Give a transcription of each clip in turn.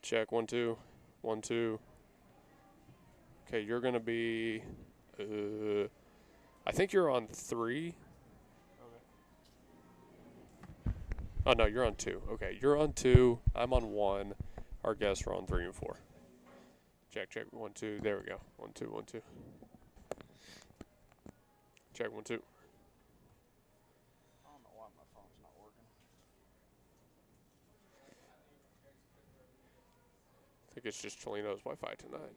Check, 1 2. 1 2. Okay, you're gonna be. I think you're on 3. Okay. Oh no, you're on 2. Okay, you're on 2. I'm on 1. Our guests are on 3 and 4. Check, check, 1 2. There we go. 1 2 1 2. Check, 1 2. I don't know why my phone's not working. I think it's just Chelino's Wi-Fi tonight.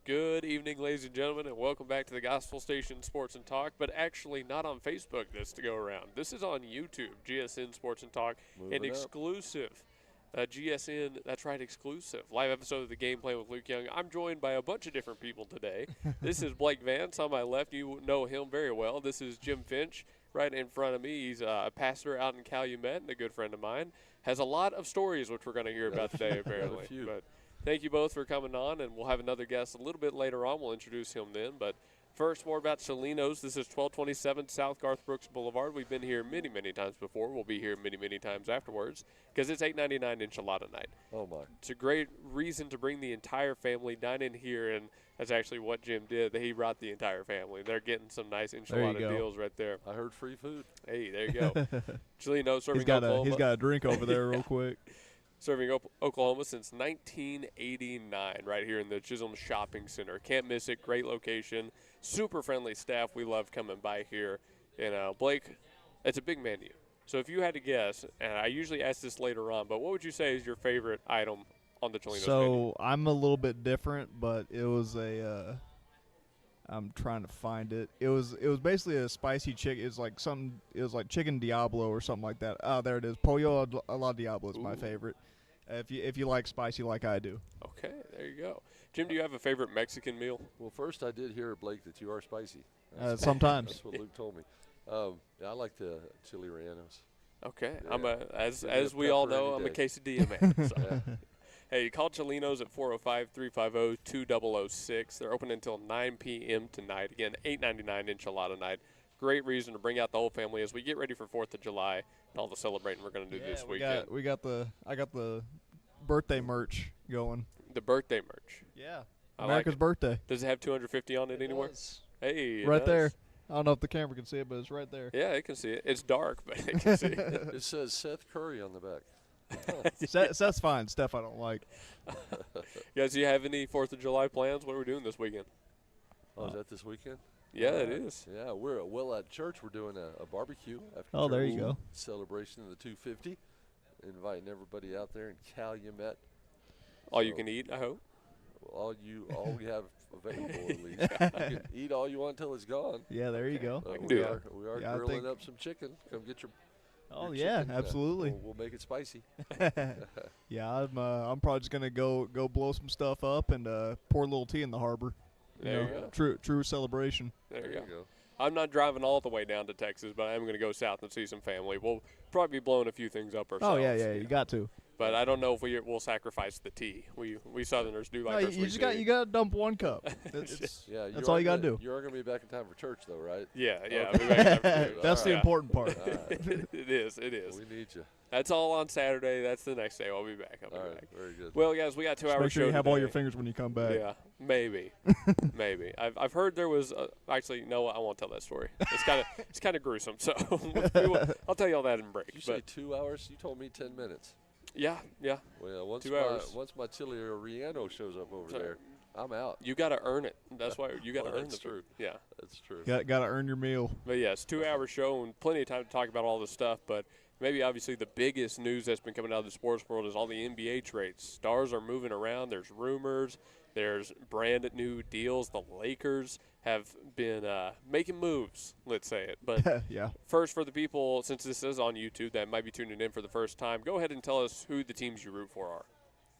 Good evening, ladies and gentlemen, and welcome back to the Gospel Station Sports and Talk, but actually not on Facebook this to go around. This is on YouTube, GSN Sports and Talk, Moving an up. exclusive GSN, that's right, exclusive live episode of The Game Plan with Luke Young. I'm joined by a bunch of different people today. This is Blake Vance on my left. You know him very well. This is Jim Finch right in front of me. He's a pastor out in Calumet and a good friend of mine. Has a lot of stories, which we're going to hear about today, apparently. But thank you both for coming on, and we'll have another guest a little bit later on. We'll introduce him then. But first, more about Chelino's. This is 1227 South Garth Brooks Boulevard. We've been here many, many times before. We'll be here many, many times afterwards because it's $8.99 Enchilada Night. Oh, my. It's a great reason to bring the entire family dine in here, and that's actually what Jim did. He brought the entire family. They're getting some nice enchilada deals right there. I heard free food. Hey, there you go. Chelino serving He's got a drink over there real quick. Serving Oklahoma since 1989 right here in the Chisholm Shopping Center. Can't miss it. Great location. Super friendly staff. We love coming by here. And Blake, it's a big menu. So if you had to guess, and I usually ask this later on, but what would you say is your favorite item on the Chelino's menu? So I'm a little bit different, but it was I'm trying to find it. It was basically a spicy chicken. It was like chicken Diablo or something like that. Oh, there it is. Pollo a la Diablo is my favorite. If you like spicy like I do. Okay, there you go. Jim, do you have a favorite Mexican meal? Well, first I did hear, Blake, that you are spicy. Sometimes. That's what Luke told me. I like the chili rellenos. Okay, Yeah. as we all know, I'm a quesadilla man. So. Yeah. Hey, call Chelino's at 405-350-2006. They're open until 9 p.m. tonight. Again, $8.99 Enchilada Night. Great reason to bring out the whole family as we get ready for 4th of July and all the celebrating we're going to do this weekend. I got the birthday merch going. The birthday merch. Yeah. I America's like it. birthday. Does it have 250 on it anywhere? Does. Hey, it Right does. there. I don't know if the camera can see it, but it's right there. Yeah, it can see it. It's dark, but it can see it. It says Seth Curry on the back. That's fine. Stuff I don't like. Guys, do you have any 4th of July plans? What are we doing this weekend? Oh, is that this weekend? Yeah, it is. Yeah, at church we're doing a barbecue after Oh, there church. you go. Celebration of the 250. Inviting everybody out there in Calumet. All you can eat, I hope. All we have available at least. You can eat all you want until it's gone. Yeah, there you go. I can do that. We are Yeah, I grilling think- up some chicken. Come get your Oh your yeah, chicken. absolutely. We'll make it spicy. Yeah, I'm probably just gonna go blow some stuff up and pour a little tea in the harbor. There you go. True celebration. There you go. I'm not driving all the way down to Texas, but I am going to go south and see some family. We'll probably be blowing a few things up ourselves. Oh yeah, you got to. But I don't know if we'll sacrifice the tea. We Southerners do like No, our you sweet just tea. you got to dump one cup. Yeah, That's all you gotta do. You are gonna be back in time for church, though, right? Yeah. Okay. I'll be back after church. That's the Yeah. important part. All right. It is. We need you. That's all on Saturday. That's the next day. I'll be back. I'll All be right, back. very good. Well, guys, we got 2 Just hours make sure show you have all today. your fingers when you come back. Yeah, maybe, maybe. I've heard there was actually no. I won't tell that story. It's kind of gruesome. So I'll tell you all that in break. You say But 2 hours? You told me 10 minutes. yeah. Well, once 2 hours. once my chili relleno shows up over there, I'm out. You got to earn it. That's why you got to Well, earn the that's food. true. Yeah. That's true. Got to earn your meal. But yes, 2 hour show and plenty of time to talk about all this stuff. But maybe obviously the biggest news that's been coming out of the sports world is all the NBA trades. Stars are moving around. There's rumors. There's brand new deals. The Lakers have been making moves, let's say it. But Yeah. first, for the people, since this is on YouTube that might be tuning in for the first time, go ahead and tell us who the teams you root for are,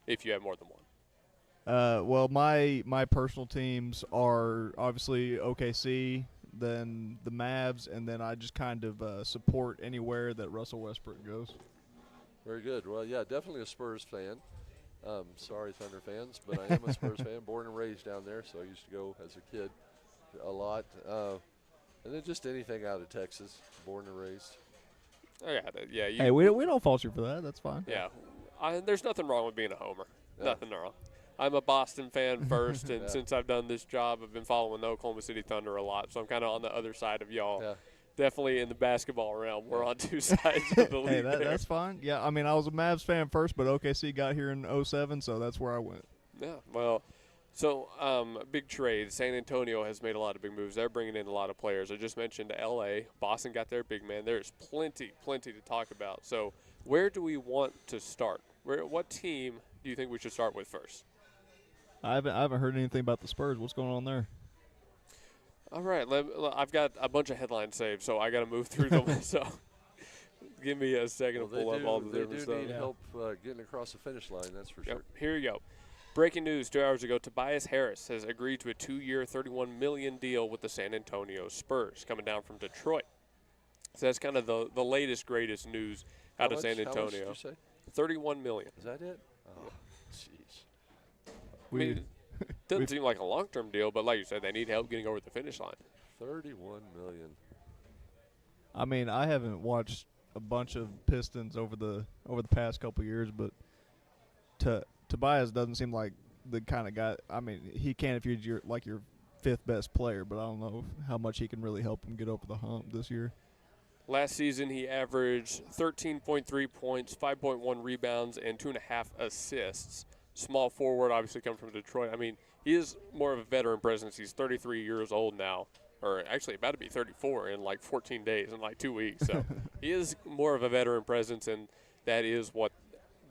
if you have more than one. Well, my personal teams are obviously OKC, then the Mavs, and then I just kind of support anywhere that Russell Westbrook goes. Very good. Well, yeah, definitely a Spurs fan. Sorry, Thunder fans, but I am a Spurs fan, born and raised down there, so I used to go as a kid a lot. And then just anything out of Texas, born and raised. Oh, yeah. Hey, we don't fault you for that. That's fine. Yeah. There's nothing wrong with being a homer. Yeah. Nothing wrong. I'm a Boston fan first, and Yeah. since I've done this job, I've been following the Oklahoma City Thunder a lot, so I'm kind of on the other side of y'all. Yeah. Definitely in the basketball realm, we're on two sides of the league. Hey, there. that's fine. Yeah, I mean, I was a Mavs fan first, but OKC got here in '07, so that's where I went. Yeah, well, so big trade. San Antonio has made a lot of big moves. They're bringing in a lot of players. I just mentioned L.A. Boston got their big man. There's plenty to talk about. So where do we want to start? What team do you think we should start with first? I haven't heard anything about the Spurs. What's going on there? All right, I've got a bunch of headlines saved, so I got to move through them. So give me a second to pull up all the different stuff. They do need help getting across the finish line, that's for sure. Here you go. Breaking news 2 hours ago, Tobias Harris has agreed to a 2-year, $31 million deal with the San Antonio Spurs, coming down from Detroit. So that's kind of the latest, greatest news out of San Antonio. How much did you say? $31 million. Is that it? Oh, jeez. I mean, it doesn't seem like a long-term deal, but like you said, they need help getting over the finish line. $31 million. I mean, I haven't watched a bunch of Pistons over the past couple years, but Tobias doesn't seem like the kind of guy. I mean, he can if you're your fifth best player, but I don't know how much he can really help him get over the hump this year. Last season, he averaged 13.3 points, 5.1 rebounds, and 2.5 assists. Small forward, obviously coming from Detroit. I mean, he is more of a veteran presence. He's 33 years old now, or actually about to be 34 in like 14 days, in like 2 weeks. So he is more of a veteran presence, and that is what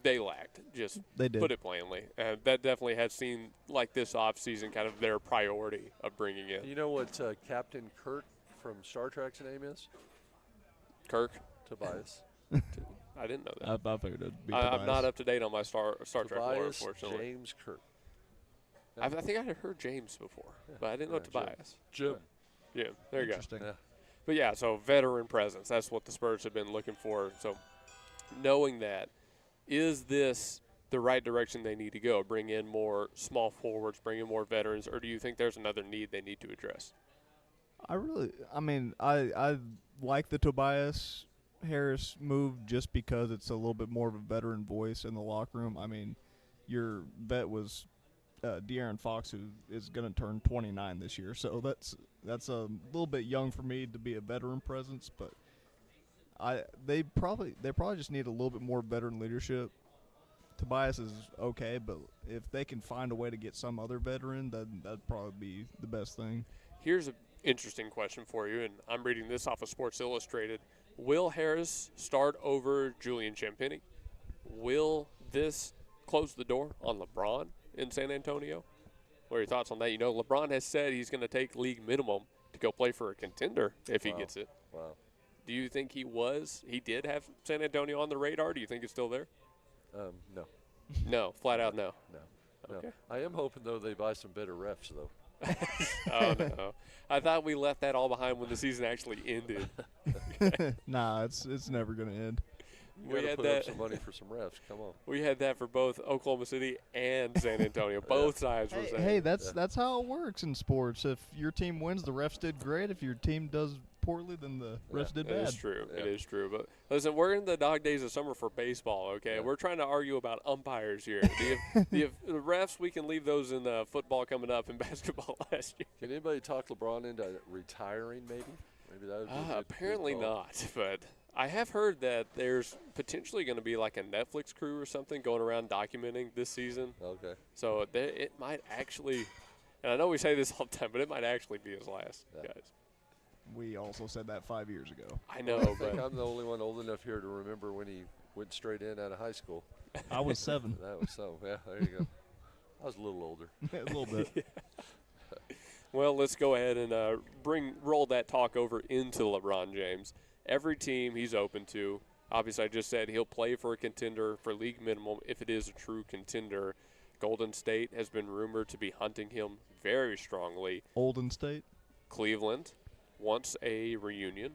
they lacked. Just they did. Put it plainly. And that definitely has seemed like this offseason kind of their priority of bringing in. You know what Captain Kirk from Star Trek's name is? Kirk? Tobias. I didn't know that. I figured it'd be I'm not up to date on my Star Trek lore, Tobias unfortunately. James Kirk. I think I had heard James before, but I didn't know Tobias. Jim. Yeah, there you go. Interesting. Yeah. But yeah, so veteran presence. That's what the Spurs have been looking for. So knowing that, is this the right direction they need to go? Bring in more small forwards, bring in more veterans, or do you think there's another need they need to address? I like the Tobias Harris move just because it's a little bit more of a veteran voice in the locker room. I mean, your vet was De'Aaron Fox, who is going to turn 29 this year, so that's a little bit young for me to be a veteran presence. But they probably just need a little bit more veteran leadership. Tobias is okay, but if they can find a way to get some other veteran, that'd probably be the best thing. Here's an interesting question for you, and I'm reading this off of Sports Illustrated. Will Harris start over Julian Champagnie? Will this close the door on LeBron in San Antonio? What are your thoughts on that? You know, LeBron has said he's going to take league minimum to go play for a contender if he gets it. Wow. Do you think he did have San Antonio on the radar? Do you think it's still there? No. No, flat out no. No. Okay. I am hoping, though, they buy some better refs, though. Oh, no. I thought we left that all behind when the season actually ended. Nah, it's never going to end. We had to put up some money for some refs. Come on. We had that for both Oklahoma City and San Antonio. Both sides were saying. Hey, that's how it works in sports. If your team wins, the refs did great. If your team does poorly, then the refs did bad. It is true. Yeah. It is true. But listen, we're in the dog days of summer for baseball, okay? Yeah. We're trying to argue about umpires here. The refs, we can leave those in football coming up and basketball last year. Can anybody talk LeBron into retiring, maybe? Maybe that would be a good apparently call. not, but I have heard that there's potentially going to be like a Netflix crew or something going around documenting this season. Okay. So it might actually, and I know we say this all the time, but it might actually be his last, guys. We also said that 5 years ago. I know, I but think I'm the only one old enough here to remember when he went straight in out of high school. I was 7. That was so. Yeah, there you go. I was a little older. A little bit. Yeah. Well, let's go ahead and roll that talk over into LeBron James. Every team he's open to. Obviously, I just said he'll play for a contender for league minimum if it is a true contender. Golden State has been rumored to be hunting him very strongly. Olden State. Cleveland wants a reunion.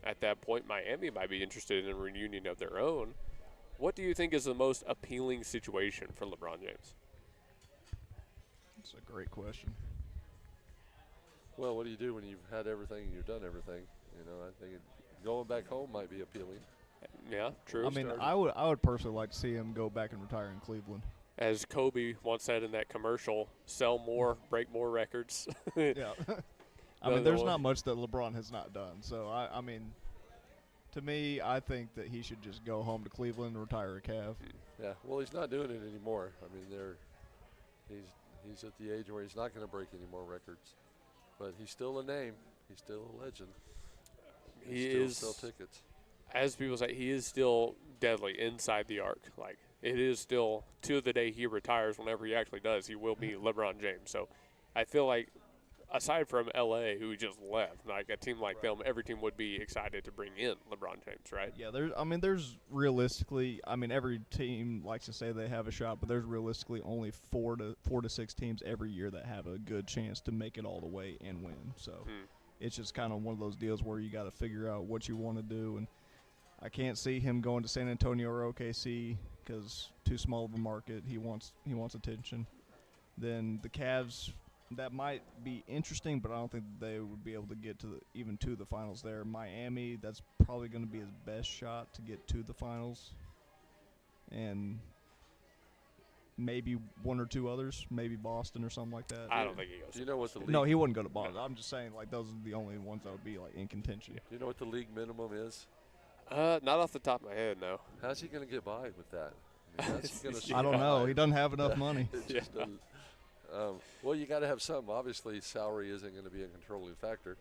At that point, Miami might be interested in a reunion of their own. What do you think is the most appealing situation for LeBron James? That's a great question. Well, what do you do when you've had everything and you've done everything? You know, I think going back home might be appealing. Yeah, true. I mean, I would personally like to see him go back and retire in Cleveland. As Kobe once said in that commercial, sell more, break more records. Yeah. I mean, there's not much that LeBron has not done. So, I mean, to me, I think that he should just go home to Cleveland and retire a Cav. Yeah, well, he's not doing it anymore. I mean, he's at the age where he's not going to break any more records. But he's still a name. He's still a legend. He still is sell tickets. As people say, he is still deadly inside the arc. Like, it is still to the day he retires, whenever he actually does, he will be LeBron James. So I feel like aside from LA, who just left, like a team like them, every team would be excited to bring in LeBron James, right? Yeah, there's realistically, every team likes to say they have a shot, but there's realistically only four to six teams every year that have a good chance to make it all the way and win. So it's just kind of one of those deals where you got to figure out what you want to do. And I can't see him going to San Antonio or OKC because too small of a market. He wants attention. Then the Cavs, that might be interesting, but I don't think they would be able to get even to the finals there. Miami, that's probably going to be his best shot to get to the finals. And maybe one or two others, maybe Boston or something like that. I don't think he goes. Do you know what the league? No, he wouldn't go to Boston. I'm just saying, like, those are the only ones that would be, like, in contention. Do you know what the league minimum is? Not off the top of my head, no. How's he going to get by with that? That's gonna I don't know. He doesn't have enough money. It's just well, you got to have something. Obviously, salary isn't going to be a controlling factor.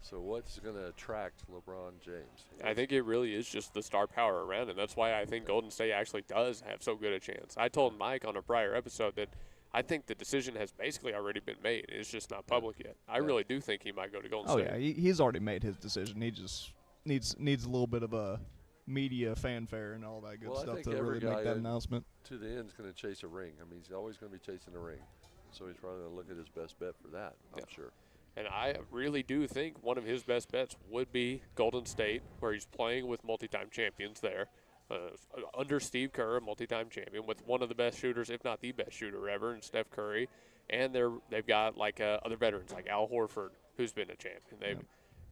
So what's going to attract LeBron James? I think it really is just the star power around him. That's why I think Golden State actually does have so good a chance. I told Mike on a prior episode that I think the decision has basically already been made. It's just not public yet. I really do think he might go to Golden State. Oh, yeah. He's already made his decision. He just needs a little bit of a media fanfare and all that good stuff to really make that announcement. To the end is going to chase a ring. I mean, he's always going to be chasing a ring. So he's probably going to look at his best bet for that, I'm sure. And I really do think one of his best bets would be Golden State, where he's playing with multi-time champions there. Under Steve Kerr, a multi-time champion, with one of the best shooters, if not the best shooter ever, and Steph Curry. And they've got, like, other veterans, like Al Horford, who's been a champion. They've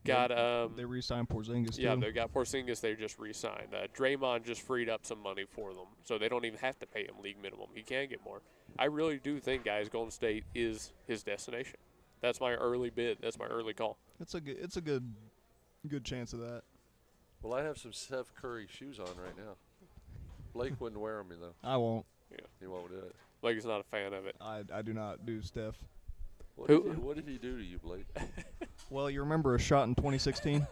got they re-signed Porzingis, too. Yeah, they got Porzingis they just re-signed. Draymond just freed up some money for them, so they don't even have to pay him league minimum. He can get more. I really do think, guys, Golden State is his destination. That's my early bid. That's my early call. It's a good chance of that. Well, I have some Steph Curry shoes on right now. Blake wouldn't wear them, though. I won't. Yeah, he won't do it. Blake's not a fan of it. I do not do Steph. What did he do to you, Blake? Well, you remember a shot in 2016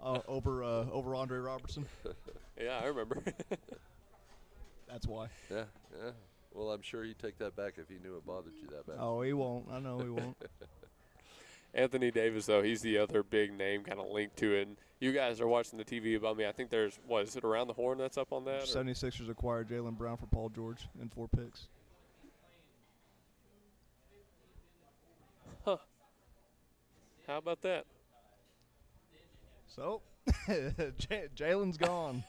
over Andre Robertson? Yeah, I remember. That's why. Yeah. Well, I'm sure he'd take that back if he knew it bothered you that bad. Oh, he won't. I know he won't. Anthony Davis, though, he's the other big name kind of linked to it. And you guys are watching the TV above me. I think there's, is it Around the Horn that's up on that? 76ers acquired Jaylen Brown for Paul George and 4 picks. Huh. How about that? So, Jalen's gone.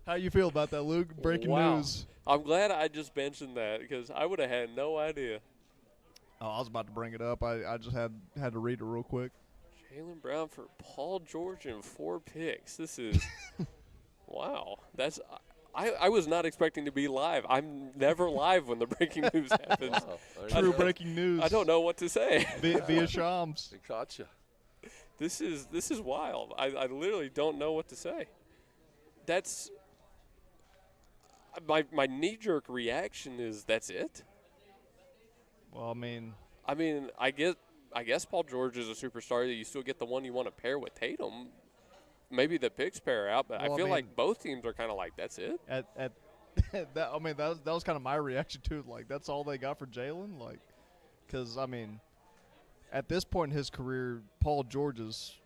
How you feel about that, Luke? Breaking news. I'm glad I just mentioned that because I would have had no idea. Oh, I was about to bring it up. I just had to read it real quick. Jaylen Brown for Paul George and 4 picks. This is wow. That's I was not expecting to be live. I'm never live when the breaking news happens. Wow. True breaking news. I don't know what to say. Via Shams. It caught you. This is wild. I literally don't know what to say. That's my knee-jerk reaction is that's it. Well, I guess Paul George is a superstar that you still get the one you want to pair with Tatum. Maybe the picks pair out, but I feel like both teams are kind of like that's it. That was kind of my reaction to it. Like that's all they got for Jaylen. Like, because at this point in his career, Paul George is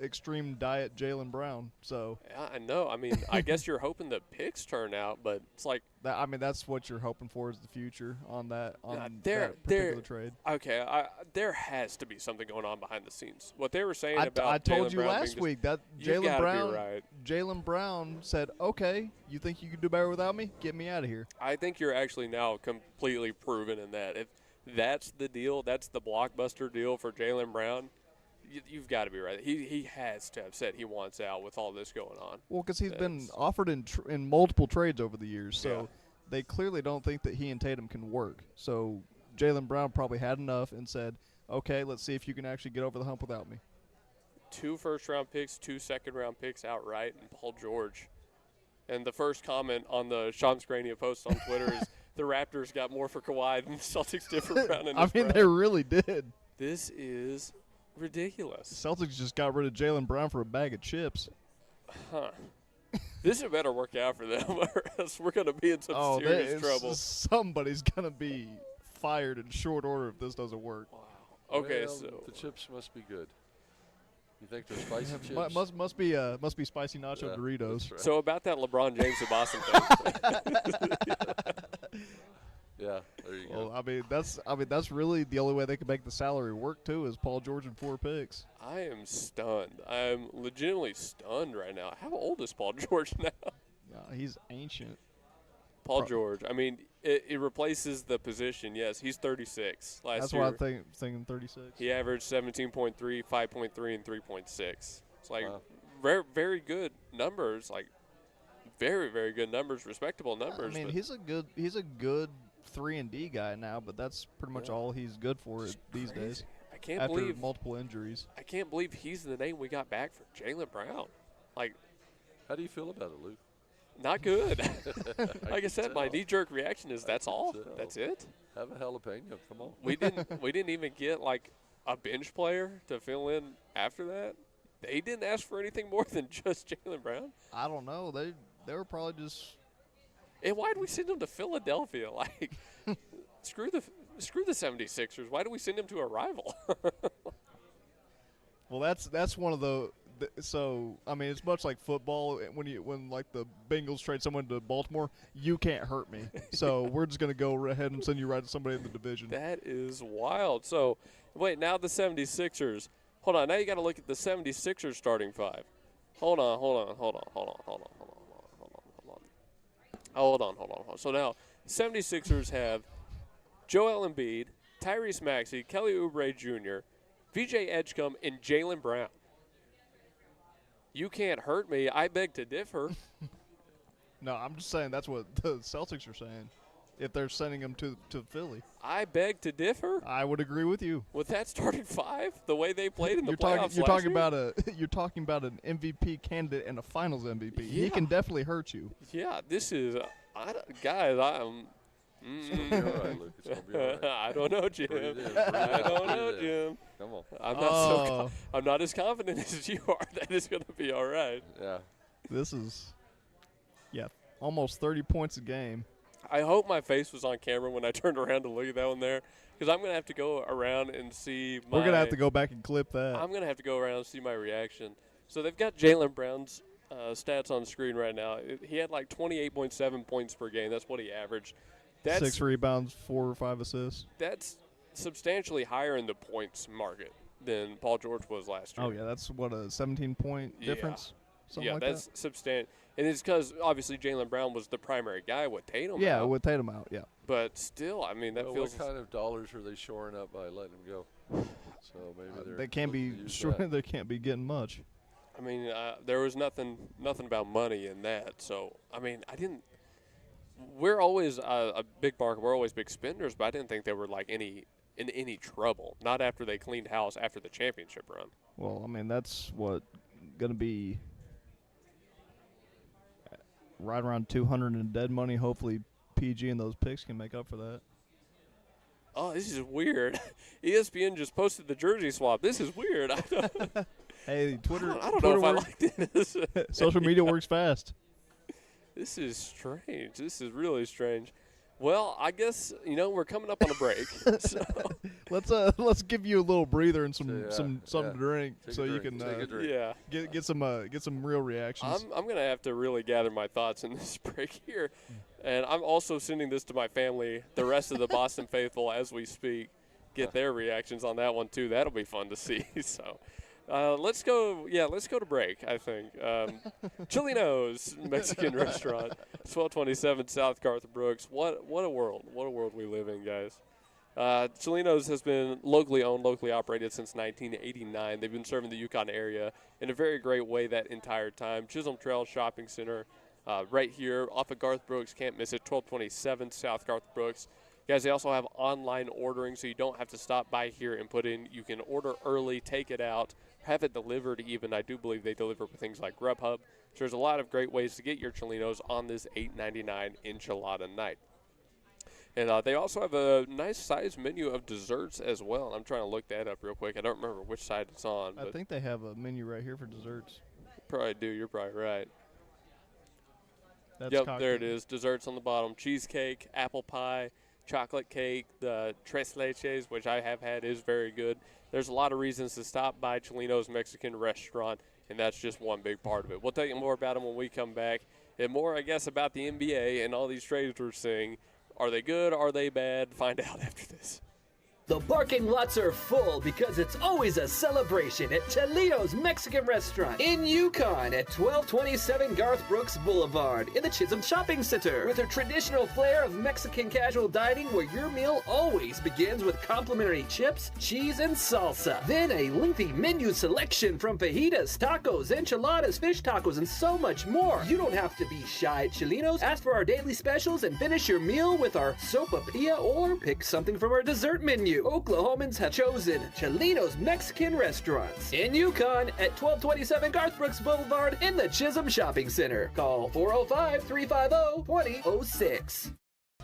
extreme diet Jaylen Brown. So yeah, I know. I guess you're hoping the picks turn out, but it's like that's what you're hoping for is the future on that particular trade. Okay, there has to be something going on behind the scenes. What they were saying about I told Jaylen you Brown last week that Jaylen Brown said, "Okay, you think you can do better without me? Get me out of here." I think you're actually now completely proven in that. If that's the deal, that's the blockbuster deal for Jaylen Brown. You've got to be right. He has to have said he wants out with all this going on. Well, because he's been offered in multiple trades over the years, so they clearly don't think that he and Tatum can work. So Jaylen Brown probably had enough and said, "Okay, let's see if you can actually get over the hump without me." 2 first-round picks, 2 second-round picks outright, and Paul George. And the first comment on the Sean Scrania post on Twitter is the Raptors got more for Kawhi than the Celtics did for Brown. They really did. This is ridiculous. Celtics just got rid of Jaylen Brown for a bag of chips. Huh. This had better work out for them, or else we're going to be in some serious trouble. Somebody's gonna be fired in short order if this doesn't work. Wow. Okay, Well, so the chips must be good. You think they're spicy chips? Must be spicy nacho Doritos. That's right. so about that LeBron James to Boston thing. Yeah, there you Well, go. that's really the only way they can make the salary work too is Paul George and 4 picks. I am stunned. I'm legitimately stunned right now. How old is Paul George now? He's ancient. Paul George. I mean, it replaces the position. Yes, he's 36. That's year, what I'm thinking 36. he averaged 17.3, 5.3, and 3.6. It's like Wow. very, very good numbers. Like very, very good numbers, respectable numbers. I mean, but he's a good 3-and-D guy now, but that's pretty much all he's good for it's these crazy. days. I can't After believe multiple injuries. I can't believe he's the name we got back for Jaylen Brown. Like, How do you feel about it, Luke? not good. Like I can said, my tell. knee-jerk reaction is that's can all. tell. That's it. Have a jalapeno. Come on. We didn't even get like a bench player to fill in after that. They didn't ask for anything more than just Jaylen Brown. I don't know. They were probably just And why did we send him to Philadelphia? Like, screw the 76ers. Why do we send him to a rival? well. That's one of the. So I mean, it's much like football. When like the Bengals trade someone to Baltimore, you can't hurt me. So we're just gonna go ahead and send you right to somebody in the division. That is wild. So, wait, now the 76ers. Hold on. Now you got to look at the 76ers starting five. Hold on. So now, 76ers have Joel Embiid, Tyrese Maxey, Kelly Oubre Jr., VJ Edgecombe, and Jaylen Brown. You can't hurt me. I beg to differ. No, I'm just saying that's what the Celtics are saying. If they're sending him to Philly, I beg to differ I would agree with you. with that starting five. The way they played in the You're playoffs talking last about you're talking about an MVP candidate and a Finals MVP. Yeah. He can definitely hurt you. year. Yeah, this is guys. I'm. It's gonna be all right, Luke. It's gonna be all right. I don't know, Jim. Breathe in, breathe I out, don't know, breathe in. Jim. Come on. I'm not as confident as you are that it's going to be all right. Yeah. This is, almost 30 points a game. I hope my face was on camera when I turned around to look at that one there, because I'm going to have to go around and see my. We're gonna have to go back and clip that. I'm going to have to go around and see my reaction. So they've got Jaylen Brown's stats on screen right now. He had like 28.7 points per game. That's what he averaged. That's 6 rebounds, 4 or 5 assists. that's substantially higher in the points market than Paul George was last year. Oh yeah, that's what a 17-point Yeah. difference. Something Yeah, like that's that. substantial. And it's because, obviously, Jaylen Brown was the primary guy with Tatum Yeah, out. with Tatum out. Yeah. But still, I mean, that Well, feels what kind of dollars are they shoring up by letting him go? So maybe They can't looking be to use sure. that. They can't be getting much. I mean, there was nothing about money in that. So, I mean, we're always a big market. We're always big spenders, but I didn't think they were, like, in any trouble. Not after they cleaned house after the championship run. Well, I mean that's what gonna be right around 200 in dead money. Hopefully, PG and those picks can make up for that. Oh, this is weird. ESPN just posted the jersey swap. This is weird. I don't, Hey, Twitter. I don't Twitter know if I works, like this. social media works fast. This is strange. This is really strange. Well, I guess we're coming up on a break. So, Let's give you a little breather and something Yeah. to drink, Take so a you drink, can take a drink. yeah, get some real reactions. I'm gonna have to really gather my thoughts in this break here, and I'm also sending this to my family, the rest of the Boston faithful, as we speak. Get their reactions on that one too. That'll be fun to see. So. Let's go to break, I think. Chelino's Mexican restaurant, 1227 South Garth Brooks. What a world we live in, guys. Chelino's has been locally owned, locally operated since 1989. They've been serving the Yukon area in a very great way that entire time. Chisholm Trail Shopping Center, right here off of Garth Brooks. Can't miss it, 1227 South Garth Brooks. Guys, they also have online ordering, so you don't have to stop by here and put in. You can order early, take it out, have it delivered even. I do believe they deliver with things like Grubhub. So there's a lot of great ways to get your Chelinos on this $8.99 Enchilada Night. And they also have a nice size menu of desserts as well. I'm trying to look that up real quick. I don't remember which side it's on. I But think they have a menu right here for desserts. probably do. You're probably right. That's Yep, cocktail. there it is. Desserts on the bottom. Cheesecake, apple pie, chocolate cake, the tres leches, which I have had, is very good. There's a lot of reasons to stop by Chelino's Mexican restaurant, and that's just one big part of it. We'll tell you more about them when we come back, and more, I guess, about the NBA and all these trades we're seeing. Are they good? Are they bad? Find out after this. The parking lots are full because it's always a celebration at Chelino's Mexican Restaurant in Yukon at 1227 Garth Brooks Boulevard in the Chisholm Shopping Center. With a traditional flair of Mexican casual dining where your meal always begins with complimentary chips, cheese, and salsa. Then a lengthy menu selection from fajitas, tacos, enchiladas, fish tacos, and so much more. You don't have to be shy at Chelino's. Ask for our daily specials and finish your meal with our sopapilla or pick something from our dessert menu. Oklahomans have chosen Chelino's Mexican Restaurants in Yukon at 1227 Garth Brooks Boulevard in the Chisholm Shopping Center. Call 405-350-2006.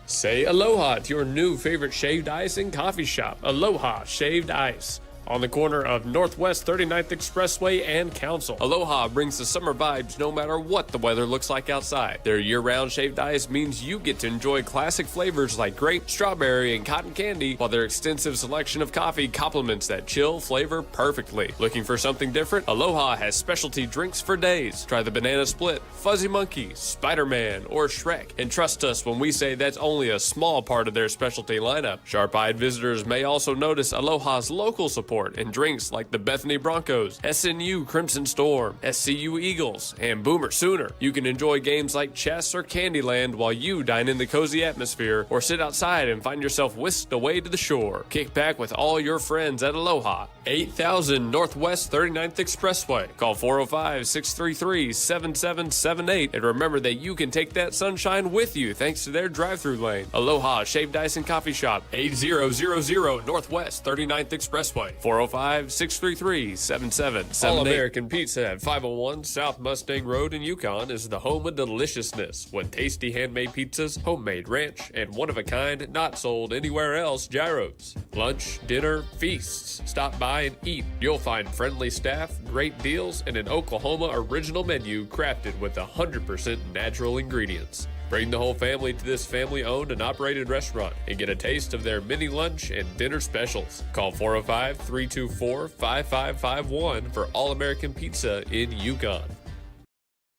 Say aloha to your new favorite shaved ice and coffee shop, Aloha Shaved Ice. On the corner of Northwest 39th Expressway and Council. Aloha brings the summer vibes no matter what the weather looks like outside. Their year-round shaved ice means you get to enjoy classic flavors like grape, strawberry, and cotton candy, while their extensive selection of coffee complements that chill flavor perfectly. Looking for something different? Aloha has specialty drinks for days. Try the Banana Split, Fuzzy Monkey, Spider-Man, or Shrek. And trust us when we say that's only a small part of their specialty lineup. Sharp-eyed visitors may also notice Aloha's local support and drinks like the Bethany Broncos, SNU Crimson Storm, SCU Eagles, and Boomer Sooner. You can enjoy games like chess or Candyland while you dine in the cozy atmosphere, or sit outside and find yourself whisked away to the shore. Kick back with all your friends at Aloha, 8000 Northwest 39th Expressway. Call 405-633-7778, and remember that you can take that sunshine with you thanks to their drive-thru lane. Aloha Shaved Ice and Coffee Shop, 8000 Northwest 39th Expressway. 405-633-7778. All-American Pizza at 501 South Mustang Road in Yukon is the home of deliciousness, with tasty handmade pizzas, homemade ranch, and one-of-a-kind, not sold anywhere else, gyros. Lunch, dinner, feasts. Stop by and eat. You'll find friendly staff, great deals, and an Oklahoma original menu crafted with 100% natural ingredients. Bring the whole family to this family-owned and operated restaurant and get a taste of their mini lunch and dinner specials. Call 405-324-5551 for All-American Pizza in Yukon.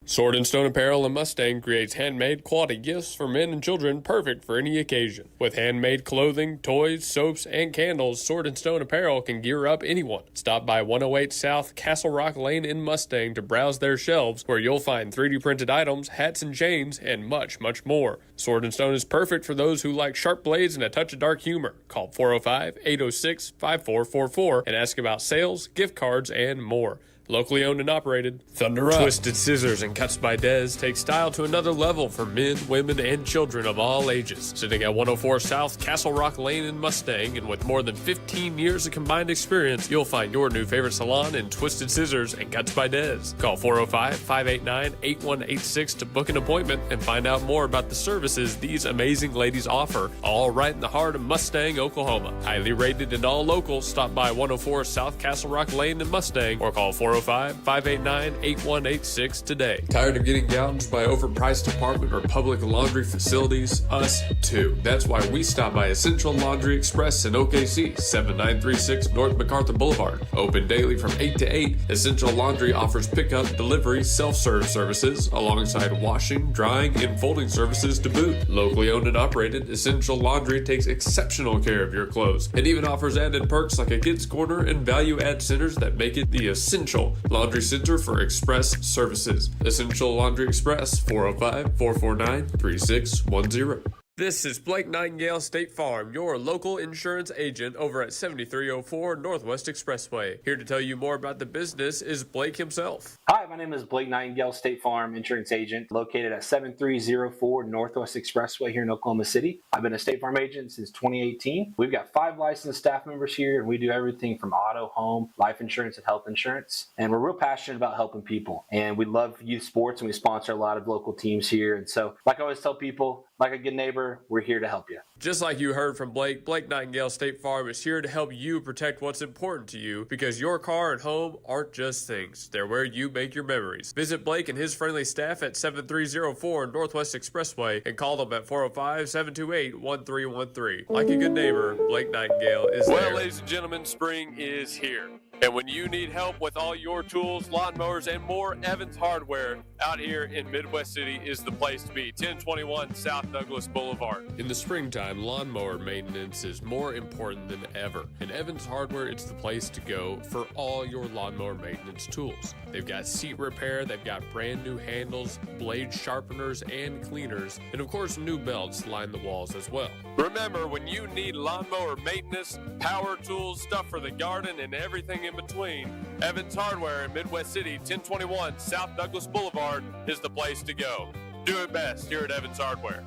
Sword & Stone Apparel in Mustang creates handmade quality gifts for men and children perfect for any occasion. With handmade clothing, toys, soaps, and candles, Sword & Stone Apparel can gear up anyone. Stop by 108 South Castle Rock Lane in Mustang to browse their shelves, where you'll find 3D printed items, hats and chains, and much, much more. Sword & Stone is perfect for those who like sharp blades and a touch of dark humor. Call 405-806-5444 and ask about sales, gift cards, and more. Locally owned and operated, Thunder Up. Twisted Scissors and Cuts by Dez take style to another level for men, women, and children of all ages. Sitting at 104 South Castle Rock Lane in Mustang, and with more than 15 years of combined experience, you'll find your new favorite salon in Twisted Scissors and Cuts by Dez. Call 405-589-8186 to book an appointment and find out more about the services these amazing ladies offer, all right in the heart of Mustang, Oklahoma. Highly rated and all local, stop by 104 South Castle Rock Lane in Mustang or call 405-589-8186 today. Tired of getting gouged by overpriced apartment or public laundry facilities? Us too. That's why we stop by Essential Laundry Express in OKC, 7936 North MacArthur Boulevard. Open daily from 8 to 8, Essential Laundry offers pickup, delivery, self-serve services, alongside washing, drying, and folding services to boot. Locally owned and operated, Essential Laundry takes exceptional care of your clothes. It even offers added perks like a kids' corner and value-add centers that make it the Essential Laundry Center for Express Services. Essential Laundry Express, 405-449-3610. This is Blake Nightingale State Farm, your local insurance agent over at 7304 Northwest Expressway. Here to tell you more about the business is Blake himself. Hi, my name is Blake Nightingale, State Farm insurance agent located at 7304 Northwest Expressway here in Oklahoma City. I've been a State Farm agent since 2018. We've got 5 licensed staff members here, and we do everything from auto, home, life insurance, and health insurance. And we're real passionate about helping people. And we love youth sports, and we sponsor a lot of local teams here. And so, like I always tell people, like a good neighbor, whatever, we're here to help you. Just like you heard from Blake, Blake Nightingale State Farm is here to help you protect what's important to you, because your car and home aren't just things. They're where you make your memories. Visit Blake and his friendly staff at 7304 Northwest Expressway and call them at 405-728-1313. Like a good neighbor, Blake Nightingale is there. Well, ladies and gentlemen, spring is here. And when you need help with all your tools, lawnmowers, and more, Evans Hardware out here in Midwest City is the place to be. 1021 South Douglas Boulevard. In the springtime, lawnmower maintenance is more important than ever. In Evans Hardware, it's the place to go for all your lawnmower maintenance tools. They've got seat repair, they've got brand new handles, blade sharpeners, and cleaners, and of course new belts line the walls as well. Remember, when you need lawnmower maintenance, power tools, stuff for the garden, and everything in between, Evans Hardware in Midwest City, 1021 South Douglas Boulevard is the place to go. Do it best here at Evans Hardware.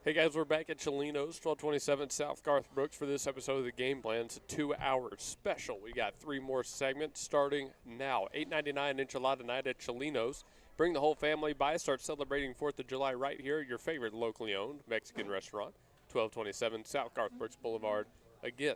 Hey guys, we're back at Chelino's, 1227 South Garth Brooks for this episode of the Game Plan. It's a 2-hour special. We got 3 more segments starting now. $8.99 Enchilada Night at Chelino's. Bring the whole family by. Start celebrating 4th of July right here at your favorite locally owned Mexican restaurant, 1227 South Garth Brooks Boulevard. Again,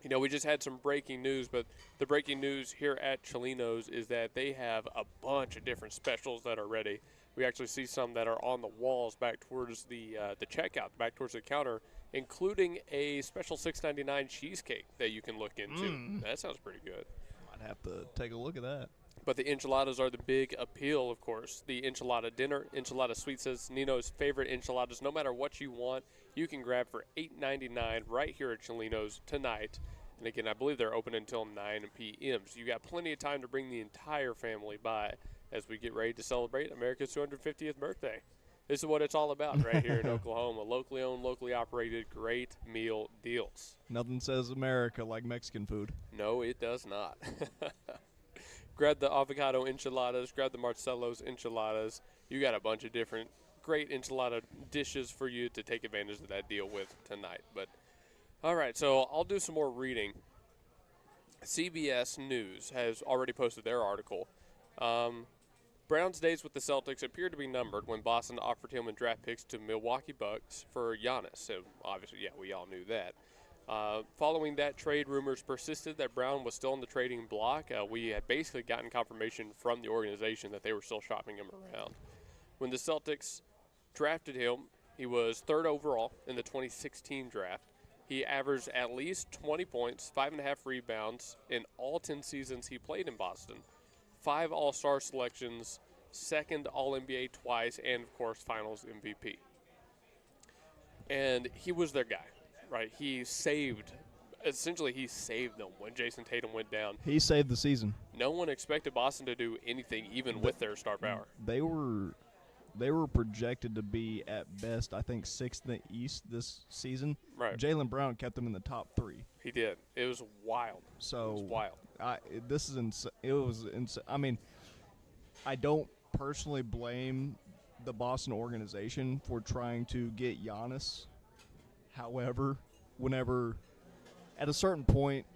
you know, we just had some breaking news, but the breaking news here at Chelino's is that they have a bunch of different specials that are ready. We actually see some that are on the walls back towards the checkout, back towards the counter, including a special $6.99 cheesecake that you can look into. That sounds pretty good. Might have to take a look at that. But the enchiladas are the big appeal, of course. The enchilada dinner, enchilada sweet says Nino's favorite enchiladas. No matter what you want, you can grab for $8.99 right here at Chelino's tonight. And again, I believe they're open until 9 p.m. So you got plenty of time to bring the entire family by as we get ready to celebrate America's 250th birthday. This is what it's all about right here in Oklahoma. Locally owned, locally operated, great meal deals. Nothing says America like Mexican food. No, it does not. Grab the avocado enchiladas, grab the Marcelo's enchiladas. You got a bunch of different great enchilada dishes for you to take advantage of that deal with tonight. But all right, so I'll do some more reading. CBS News has already posted their article. Brown's days with the Celtics appeared to be numbered when Boston offered him in draft picks to Milwaukee Bucks for Giannis. So obviously, yeah, we all knew that. Following that trade, rumors persisted that Brown was still on the trading block. We had basically gotten confirmation from the organization that they were still shopping him around. When the Celtics drafted him, he was 3rd overall in the 2016 draft. He averaged at least 20 points, 5.5 rebounds in all 10 seasons he played in Boston. 5 All-Star selections, 2nd All-NBA twice, and, of course, Finals MVP. And he was their guy. Right, he saved them when Jason Tatum went down. He saved the season. No one expected Boston to do anything, even with their star power. They were projected to be at best, I think, 6th in the East this season. Right. Jaylen Brown kept them in the top 3. He did. It was wild. So it was wild. It was insane. I mean, I don't personally blame the Boston organization for trying to get Giannis. However, whenever at a certain point,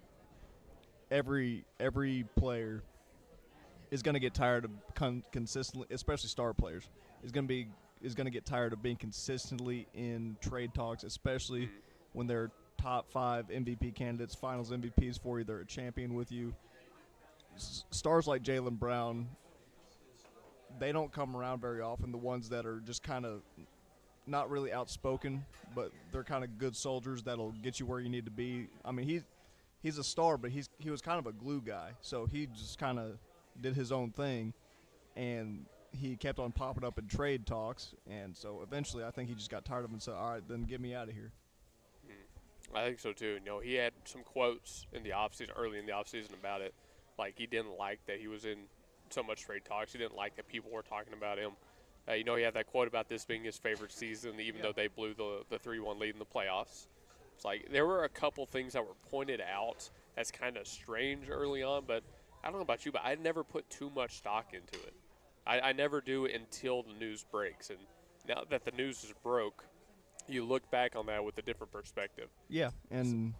every player is going to get tired of consistently, especially star players, is going to get tired of being consistently in trade talks, especially when they're top 5 MVP candidates, Finals MVPs for you, they're a champion with you. Stars like Jaylen Brown, they don't come around very often. The ones that are just kind of not really outspoken, but they're kind of good soldiers that'll get you where you need to be. I mean, he's a star, but he was kind of a glue guy, so he just kind of did his own thing, and he kept on popping up in trade talks, and so eventually I think he just got tired of him and said, all right, then get me out of here. I think so too. You know, he had some quotes in the offseason, early in the offseason about it, like he didn't like that he was in so much trade talks. He didn't like that people were talking about him. You know, he had that quote about this being his favorite season, even though they blew the 3-1 lead in the playoffs. It's like there were a couple things that were pointed out as kind of strange early on, but I don't know about you, but I never put too much stock into it. I never do until the news breaks. And now that the news is broke, you look back on that with a different perspective. Yeah, and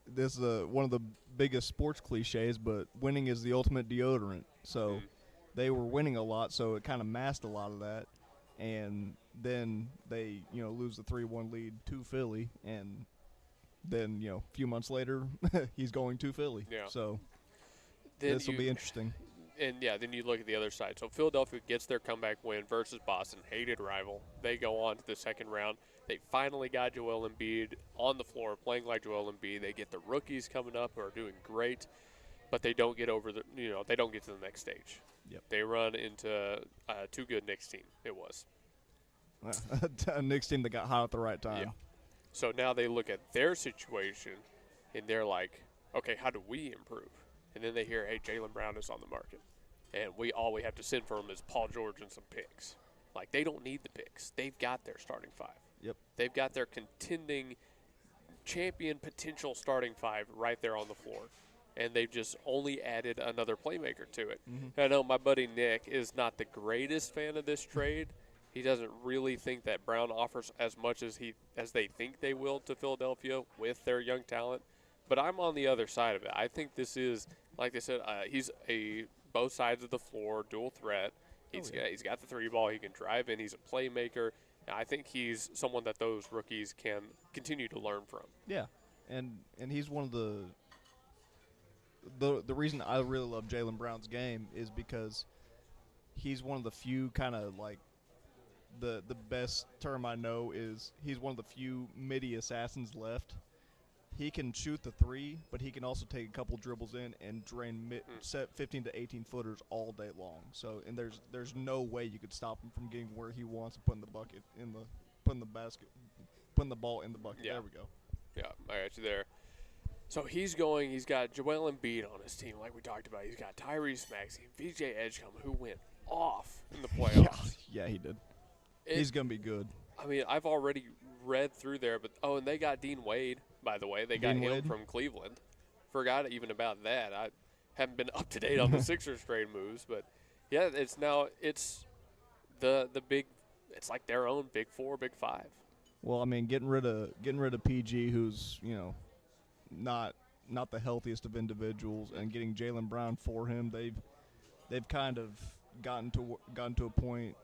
this is one of the biggest sports cliches, but winning is the ultimate deodorant. So they were winning a lot, so it kind of masked a lot of that. and then they lose the 3-1 lead to Philly, and then a few months later he's going to Philly. Yeah. So Then this will be interesting. And then you look at the other side. So Philadelphia gets their comeback win versus Boston, hated rival. They go on to the second round. They finally got Joel Embiid on the floor playing like Joel Embiid. They get the rookies coming up who are doing great, but they don't get over they don't get to the next stage. Yep. They run into a too good Knicks team. It was. A Knicks team that got hot at the right time. Yeah. So now they look at their situation, and they're like, okay, how do we improve? And then they hear, hey, Jaylen Brown is on the market. And all we have to send for him is Paul George and some picks. Like, they don't need the picks. They've got their starting five. Yep. They've got their contending champion potential starting five right there on the floor. And they've just only added another playmaker to it. Mm-hmm. I know my buddy Nick is not the greatest fan of this trade. He doesn't really think that Brown offers as much as they think they will to Philadelphia with their young talent. But I'm on the other side of it. I think this is, like I said, he's both sides of the floor, dual threat. He's got the three ball. He can drive in. He's a playmaker. And I think he's someone that those rookies can continue to learn from. Yeah, and he's one of the reason I really love Jaylen Brown's game is because he's one of the few kind of like the best term I know is he's one of the few midi assassins left. He can shoot the three, but he can also take a couple dribbles in and drain set 15 to 18 footers all day long. So, and there's no way you could stop him from getting where he wants and putting the bucket in the putting the ball in the bucket. Yeah. There we go. Yeah, I got you there. So he's got Joel Embiid on his team, like we talked about. He's got Tyrese Maxey, VJ Edgecombe, who went off in the playoffs. Yeah, he did. He's going to be good. I mean, I've already read through there, but and they got Dean Wade, by the way. They got him from Cleveland. Forgot even about that. I haven't been up to date on the Sixers trade moves, but yeah, it's the big. It's like their own Big Four, Big Five. Well, I mean, getting rid of PG, who's not the healthiest of individuals, and getting Jaylen Brown for him, they've kind of gotten to a point,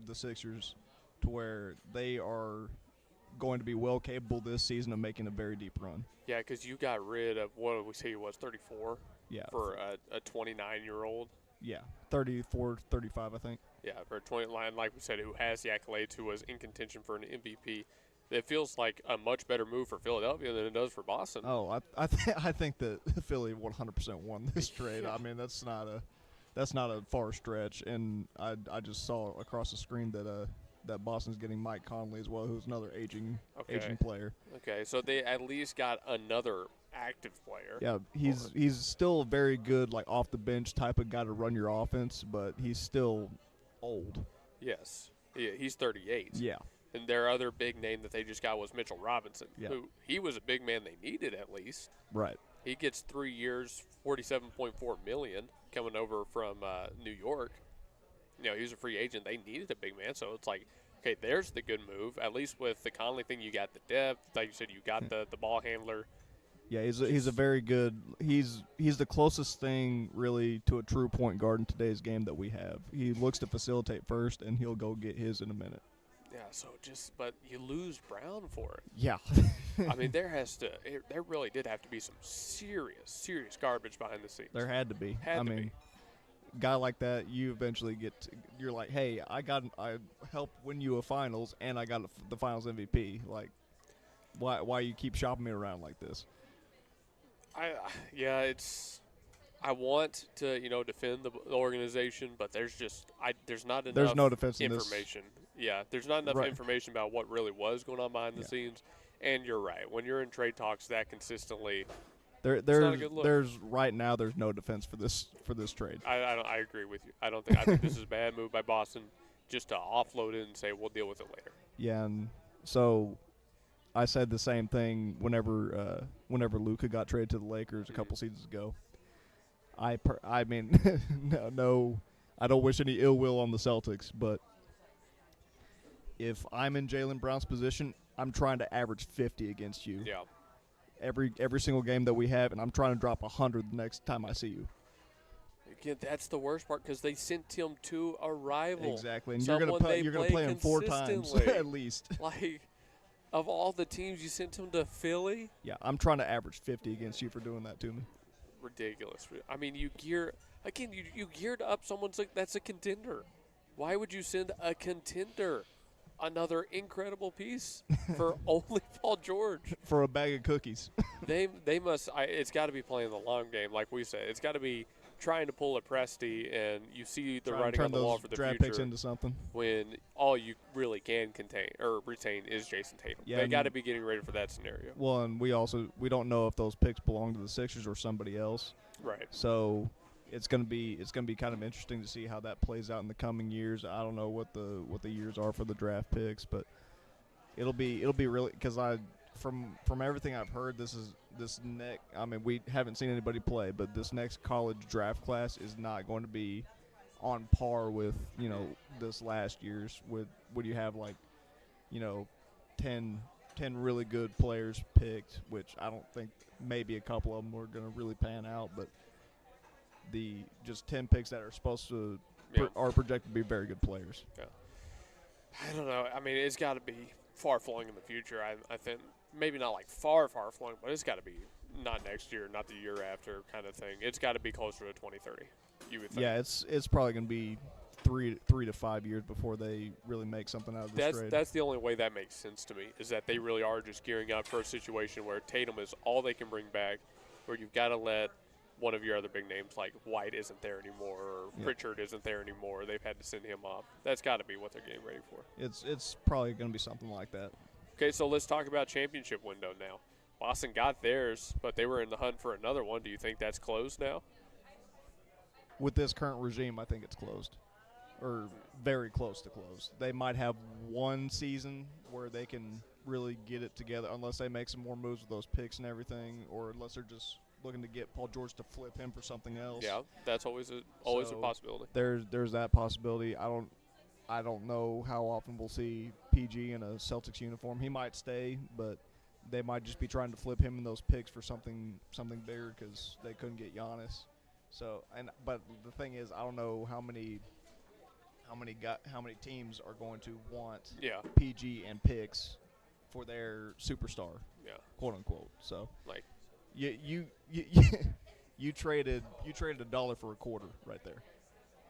the Sixers, to where they are going to be well capable this season of making a very deep run. Yeah, because you got rid of what did we say he was 34. Yeah. For a 29-year-old. Yeah, 34, 35, I think. Yeah, for a 20 line, like we said, who has the accolades, who was in contention for an MVP. It feels like a much better move for Philadelphia than it does for Boston. Oh, I think that Philly 100% won this trade. I mean, that's not a far stretch, and I just saw across the screen that Boston's getting Mike Conley as well, who's another aging player. Okay, so they at least got another active player. Yeah, he's still a very good, like, off the bench type of guy to run your offense, but he's still old. Yes, he's 38. Yeah. And their other big name that they just got was Mitchell Robinson, who he was a big man they needed at least. Right. He gets 3 years, $47.4 million coming over from New York. He was a free agent. They needed a big man, so it's like, okay, there's the good move. At least with the Conley thing, you got the depth. Like you said, you got the ball handler. Yeah, he's a very good. He's the closest thing really to a true point guard in today's game that we have. He looks to facilitate first, and he'll go get his in a minute. Yeah, but you lose Brown for it. Yeah. I mean, there really did have to be some serious garbage behind the scenes. There had to be. I mean, guy like that, you eventually you're like, hey, I helped win you a finals, and I got the finals MVP. Like, why you keep shopping me around like this? I want to defend the organization, but there's not enough. There's no defense in information. Yeah, there's not enough information about what really was going on behind the scenes. And you're right. When you're in trade talks that consistently, it's not a good look. There's right now there's no defense for this trade. I agree with you. I think this is a bad move by Boston just to offload it and say we'll deal with it later. Yeah, and so I said the same thing whenever Luka got traded to the Lakers a couple seasons ago. I mean, no, I don't wish any ill will on the Celtics, but if I'm in Jaylen Brown's position, I'm trying to average 50 against you. Yeah. Every single game that we have, and I'm trying to drop 100 the next time I see you. Again, that's the worst part because they sent him to a rival. Exactly, and Someone you're gonna play him 4 times consistently. at least. Like, of all the teams, you sent him to Philly? Yeah, I'm trying to average 50 against you for doing that to me. Ridiculous. I mean, you geared up someone's like that's a contender. Why would you send a contender another incredible piece for only Paul George? For a bag of cookies. They must. It's got to be playing the long game, like we said. It's got to be trying to pull a Presti, and you see the writing on the wall for the draft future. picks into something. When all you really can retain is Jason Tatum. Yeah, they got to be getting ready for that scenario. Well, and we don't know if those picks belong to the Sixers or somebody else. Right. So it's gonna be kind of interesting to see how that plays out in the coming years. I don't know what the years are for the draft picks, but it'll be really because from everything I've heard, we haven't seen anybody play, but this next college draft class is not going to be on par with this last year's. Would you have 10 really good players picked, which I don't think maybe a couple of them are going to really pan out, but the just 10 picks that are supposed to are projected to be very good players. Yeah. I don't know. I mean, it's got to be far-flung in the future. I think maybe not like far-flung, but it's got to be not next year, not the year after kind of thing. It's got to be closer to 2030, you would think. Yeah, it's probably going to be 3 to 5 years before they really make something out of this trade. That's the only way that makes sense to me, is that they really are just gearing up for a situation where Tatum is all they can bring back, where you've got to let one of your other big names like White isn't there anymore or Pritchard isn't there anymore. They've had to send him off. That's got to be what they're getting ready for. It's probably going to be something like that. Okay, so let's talk about championship window now. Boston got theirs, but they were in the hunt for another one. Do you think that's closed now? With this current regime, I think it's closed, or very close to closed. They might have one season where they can really get it together, unless they make some more moves with those picks and everything, or unless they're just looking to get Paul George to flip him for something else. Yeah, that's always a possibility. There's that possibility. I don't know how often we'll see PG in a Celtics uniform. He might stay, but they might just be trying to flip him in those picks for something bigger because they couldn't get Giannis. But the thing is, I don't know how many teams are going to want PG and picks for their superstar, quote unquote. So like you traded $1 for a quarter right there.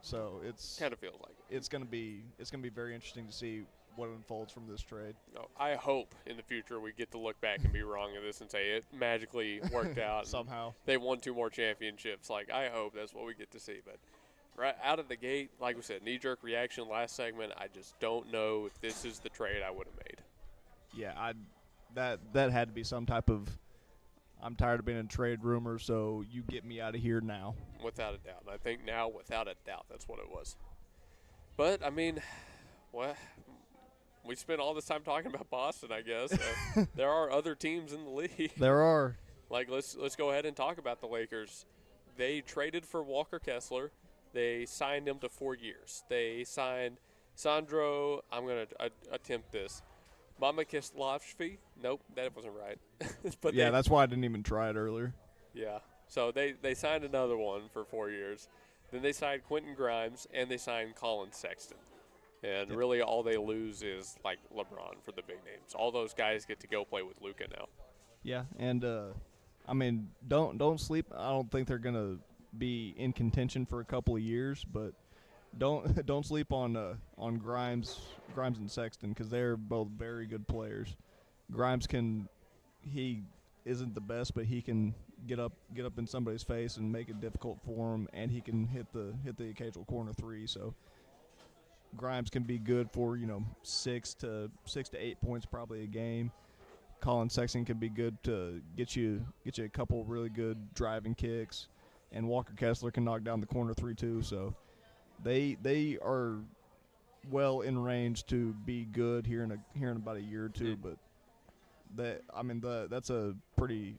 So it's kind of feels like it's gonna be very interesting to see what unfolds from this trade. No, I hope in the future we get to look back and be wrong in this and say it magically worked out somehow. They won 2 more championships. Like, I hope that's what we get to see. But right out of the gate, like we said, knee-jerk reaction last segment. I just don't know if this is the trade I would have made. Yeah, that had to be some type of. I'm tired of being in trade rumors, so you get me out of here now. Without a doubt. And I think now, without a doubt, that's what it was. But, I mean, we spent all this time talking about Boston, I guess. There are other teams in the league. There are. Like, let's go ahead and talk about the Lakers. They traded for Walker Kessler. They signed him to 4 years. They signed Sandro. I'm going to attempt this. Mama Kislavsky? Nope, that wasn't right. But yeah, that's why I didn't even try it earlier. Yeah, so they signed another one for 4 years. Then they signed Quentin Grimes, and they signed Colin Sexton. And really all they lose is, like, LeBron for the big names. All those guys get to go play with Luka now. Yeah, and, I mean, don't sleep. I don't think they're going to be in contention for a couple of years, but don't sleep on Grimes and Sexton because they're both very good players. Grimes he isn't the best, but he can get up in somebody's face and make it difficult for him, and he can hit the occasional corner three. So Grimes can be good for 6 to 8 points probably a game. Colin Sexton can be good to get you a couple really good driving kicks, and Walker Kessler can knock down the corner three too. So they are well in range to be good here in about a year or two, but that's a pretty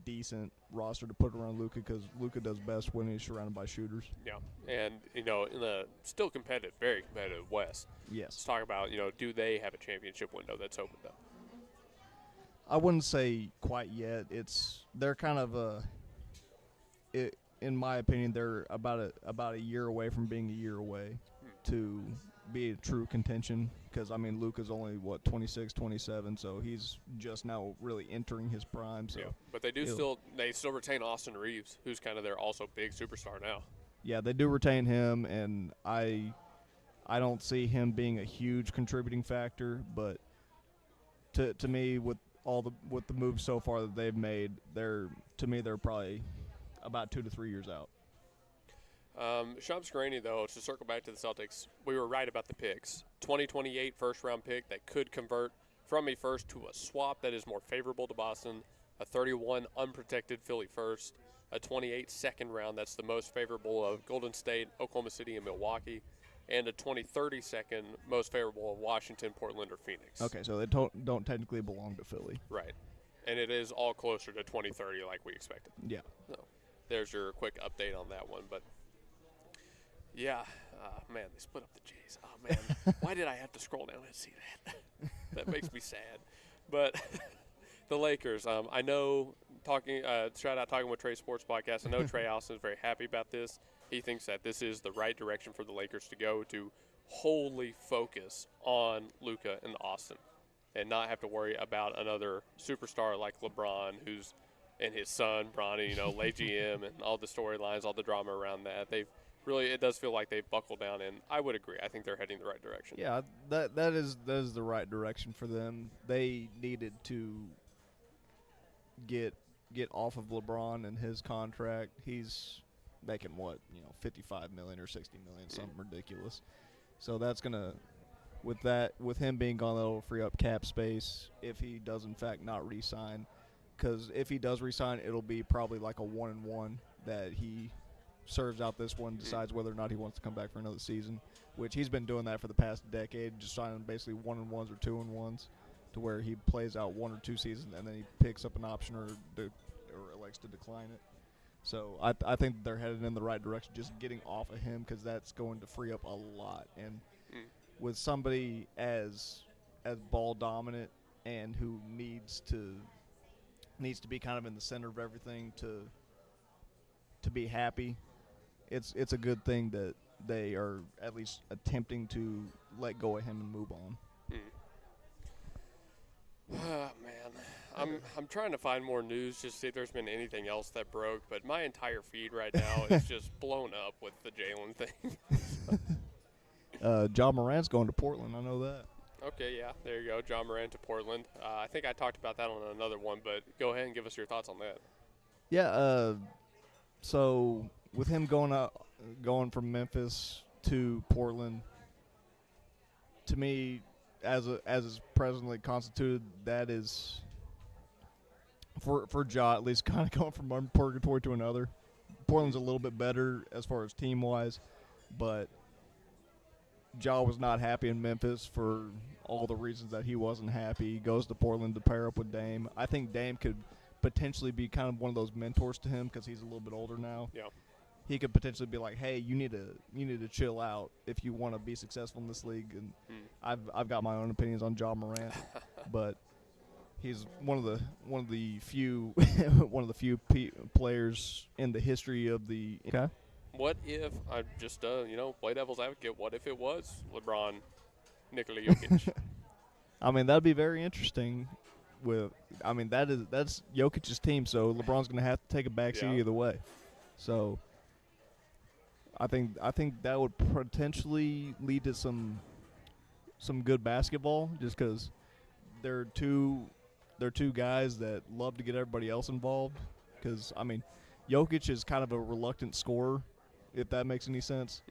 decent roster to put around Luka because Luka does best when he's surrounded by shooters. Yeah, and in a still competitive, very competitive West. Yes. Let's talk about do they have a championship window that's opened up? I wouldn't say quite yet. They're kind of in my opinion, they're about a year away from being a year away to be a true contention. Because, I mean, Luka's only, 26, 27, so he's just now really entering his prime. So Yeah, but they still retain Austin Reeves, who's kind of their also big superstar now. Yeah, they do retain him, and I don't see him being a huge contributing factor, but to me, with the moves so far that they've made, they're probably about 2 to 3 years out. Shams Graney, though, to circle back to the Celtics, we were right about the picks. 2028 first-round pick that could convert from a first to a swap that is more favorable to Boston, a 31 unprotected Philly first, a 28 second round that's the most favorable of Golden State, Oklahoma City, and Milwaukee, and a 2030 second most favorable of Washington, Portland, or Phoenix. Okay, so they don't technically belong to Philly. Right. And it is all closer to 2030 like we expected. Yeah. So there's your quick update on that one. But, yeah, man, they split up the Jays. Oh, man, why did I have to scroll down and see that? That makes me sad. But the Lakers, I know shout out Talking with Trey Sports Podcast. I know Trey Allison is very happy about this. He thinks that this is the right direction for the Lakers to go, to wholly focus on Luka and Austin and not have to worry about another superstar like LeBron and his son, Bronny, late GM and all the storylines, all the drama around that. It does feel like they've buckled down, and I would agree. I think they're heading the right direction. Yeah, that is the right direction for them. They needed to get off of LeBron and his contract. He's making $55 million or $60 million, something ridiculous. So that's gonna, with him being gone, that'll free up cap space if he does in fact not re-sign. Because if he does re-sign, it'll be probably like a 1-1 that he serves out this one, decides whether or not he wants to come back for another season. Which he's been doing that for the past decade, just signing basically 1-1s or 2-1s, to where he plays out 1 or 2 seasons and then he picks up an option or elects to decline it. So I think they're headed in the right direction, just getting off of him, because that's going to free up a lot. And with somebody as ball dominant and who needs to be kind of in the center of everything to be happy, it's a good thing that they are at least attempting to let go of him and move on. Man, I'm trying to find more news just to see if there's been anything else that broke, but my entire feed right now is just blown up with the Jalen thing. Ja Morant's going to Portland. I know that. Okay, yeah, there you go. Ja Morant to Portland. I think I talked about that on another one, but go ahead and give us your thoughts on that. Yeah. So with him going from Memphis to Portland, to me, as is presently constituted, that is for Ja at least kind of going from one purgatory to another. Portland's a little bit better as far as team wise, but Ja was not happy in Memphis for all the reasons that he wasn't happy. He goes to Portland to pair up with Dame. I think Dame could potentially be kind of one of those mentors to him because he's a little bit older now. Yeah. He could potentially be like, "Hey, you need to chill out if you want to be successful in this league." And I've got my own opinions on Ja Morant, but he's one of the few players in the history of the. Okay. What if I just play devil's advocate? What if it was LeBron, Nikola Jokic? I mean, that'd be very interesting. That's Jokic's team, so LeBron's going to have to take a backseat either way. So I think that would potentially lead to some good basketball, just because they're two guys that love to get everybody else involved. Because Jokic is kind of a reluctant scorer, if that makes any sense.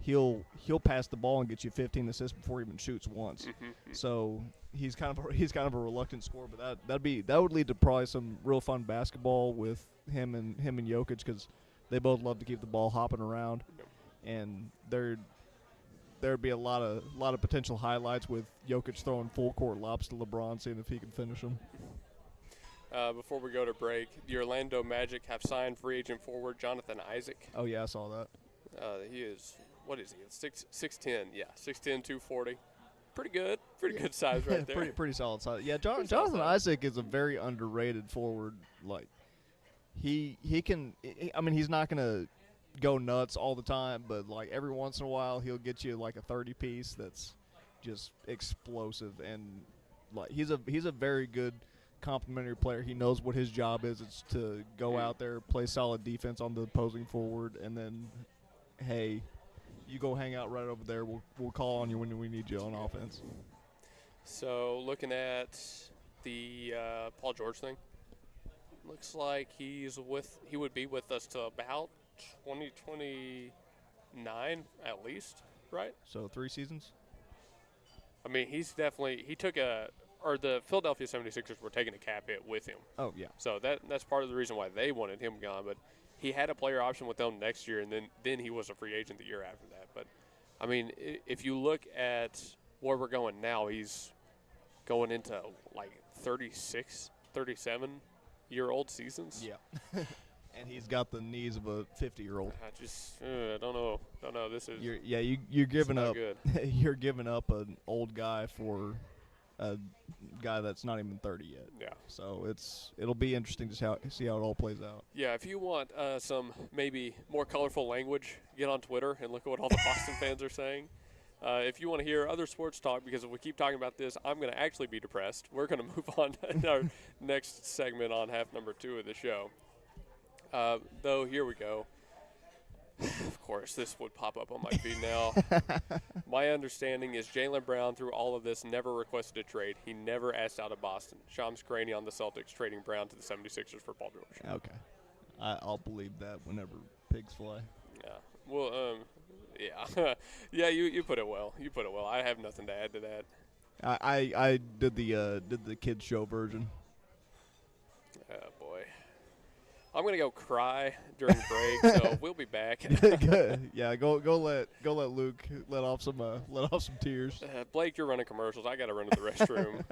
He'll pass the ball and get you 15 assists before he even shoots once. So he's kind of a reluctant scorer, but that would lead to probably some real fun basketball with him and Jokic, because they both love to keep the ball hopping around, and there'd be a lot of potential highlights with Jokic throwing full court lobs to LeBron, seeing if he can finish them. Before we go to break, the Orlando Magic have signed free agent forward Jonathan Isaac. Oh yeah, I saw that. He is, what is he? 6'10", yeah, 6'10", 240. Pretty good size right there. pretty solid size. Yeah, Jonathan Isaac is a very underrated forward. Like, he can. I mean, he's not gonna go nuts all the time, but like every once in a while, he'll get you like a 30-piece that's just explosive, and like he's a very good complimentary player. He knows what his job is. It's to go out there, play solid defense on the opposing forward, and then, hey, you go hang out right over there. We'll call on you when we need you on offense. So looking at the Paul George thing, looks like he would be with us to about 2029 at least, right? So 3 seasons. I mean, he took the Philadelphia 76ers were taking a cap hit with him. Oh, yeah. So that's part of the reason why they wanted him gone. But he had a player option with them next year, and then he was a free agent the year after that. But, I mean, if you look at where we're going now, he's going into like 36, 37-year-old seasons. Yeah. And he's got the knees of a 50-year-old. I don't know. This is you're giving up. Good. You're giving up an old guy for a guy that's not even 30 yet. Yeah. So it'll be interesting to see how it all plays out. Yeah, if you want some maybe more colorful language, get on Twitter and look at what all the Boston fans are saying. If you want to hear other sports talk, because if we keep talking about this, I'm going to actually be depressed. We're going to move on to our next segment on half number 2 of the show. Though, here we go. Of course, this would pop up on my feed now. My understanding is Jaylen Brown, through all of this, never requested a trade. He never asked out of Boston. Shams Charania on the Celtics trading Brown to the 76ers for Paul George. Okay. I'll believe that whenever pigs fly. Yeah. Well, yeah. Yeah, you put it well. I have nothing to add to that. I did the kids show version. Oh, boy. I'm gonna go cry during break, so we'll be back. Yeah, go let Luke let off some tears. Blake, you're running commercials. I gotta run to the restroom.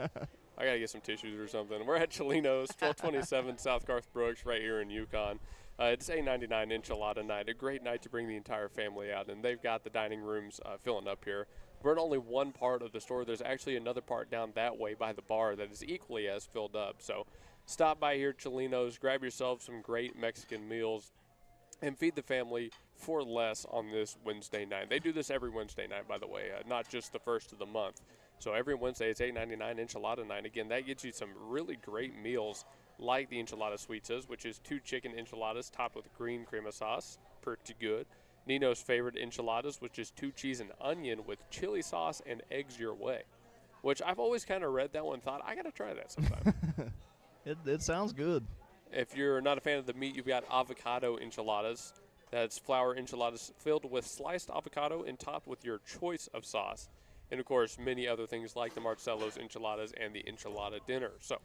I gotta get some tissues or something. We're at Chelino's, 1227 South Garth Brooks, right here in Yukon. It's $8.99 Enchilada Night, a great night to bring the entire family out, and they've got the dining rooms filling up here. We're in only one part of the store. There's actually another part down that way by the bar that is equally as filled up. So stop by here, Chelino's, grab yourself some great Mexican meals, and feed the family for less on this Wednesday night. They do this every Wednesday night, by the way, not just the first of the month. So every Wednesday it's $8.99 Enchilada Night. Again, that gets you some really great meals like the enchilada sweetas, which is 2 chicken enchiladas topped with green crema sauce. Pretty good. Nino's favorite enchiladas, which is 2 cheese and onion with chili sauce and eggs your way, which I've always kind of read that one and thought, I got to try that sometime. It sounds good. If you're not a fan of the meat, you've got avocado enchiladas. That's flour enchiladas filled with sliced avocado and topped with your choice of sauce. And, of course, many other things like the Marcelo's enchiladas and the enchilada dinner. So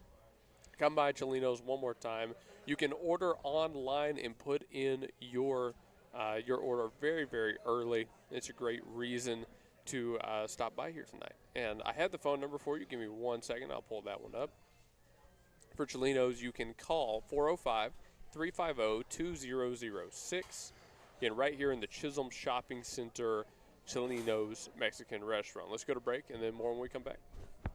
come by Chelino's one more time. You can order online and put in your order very, very early. It's a great reason to stop by here tonight. And I have the phone number for you. Give me 1 second. I'll pull that one up. For Chelino's, you can call 405-350-2006. Again, right here in the Chisholm Shopping Center, Chelino's Mexican restaurant. Let's go to break, and then more when we come back.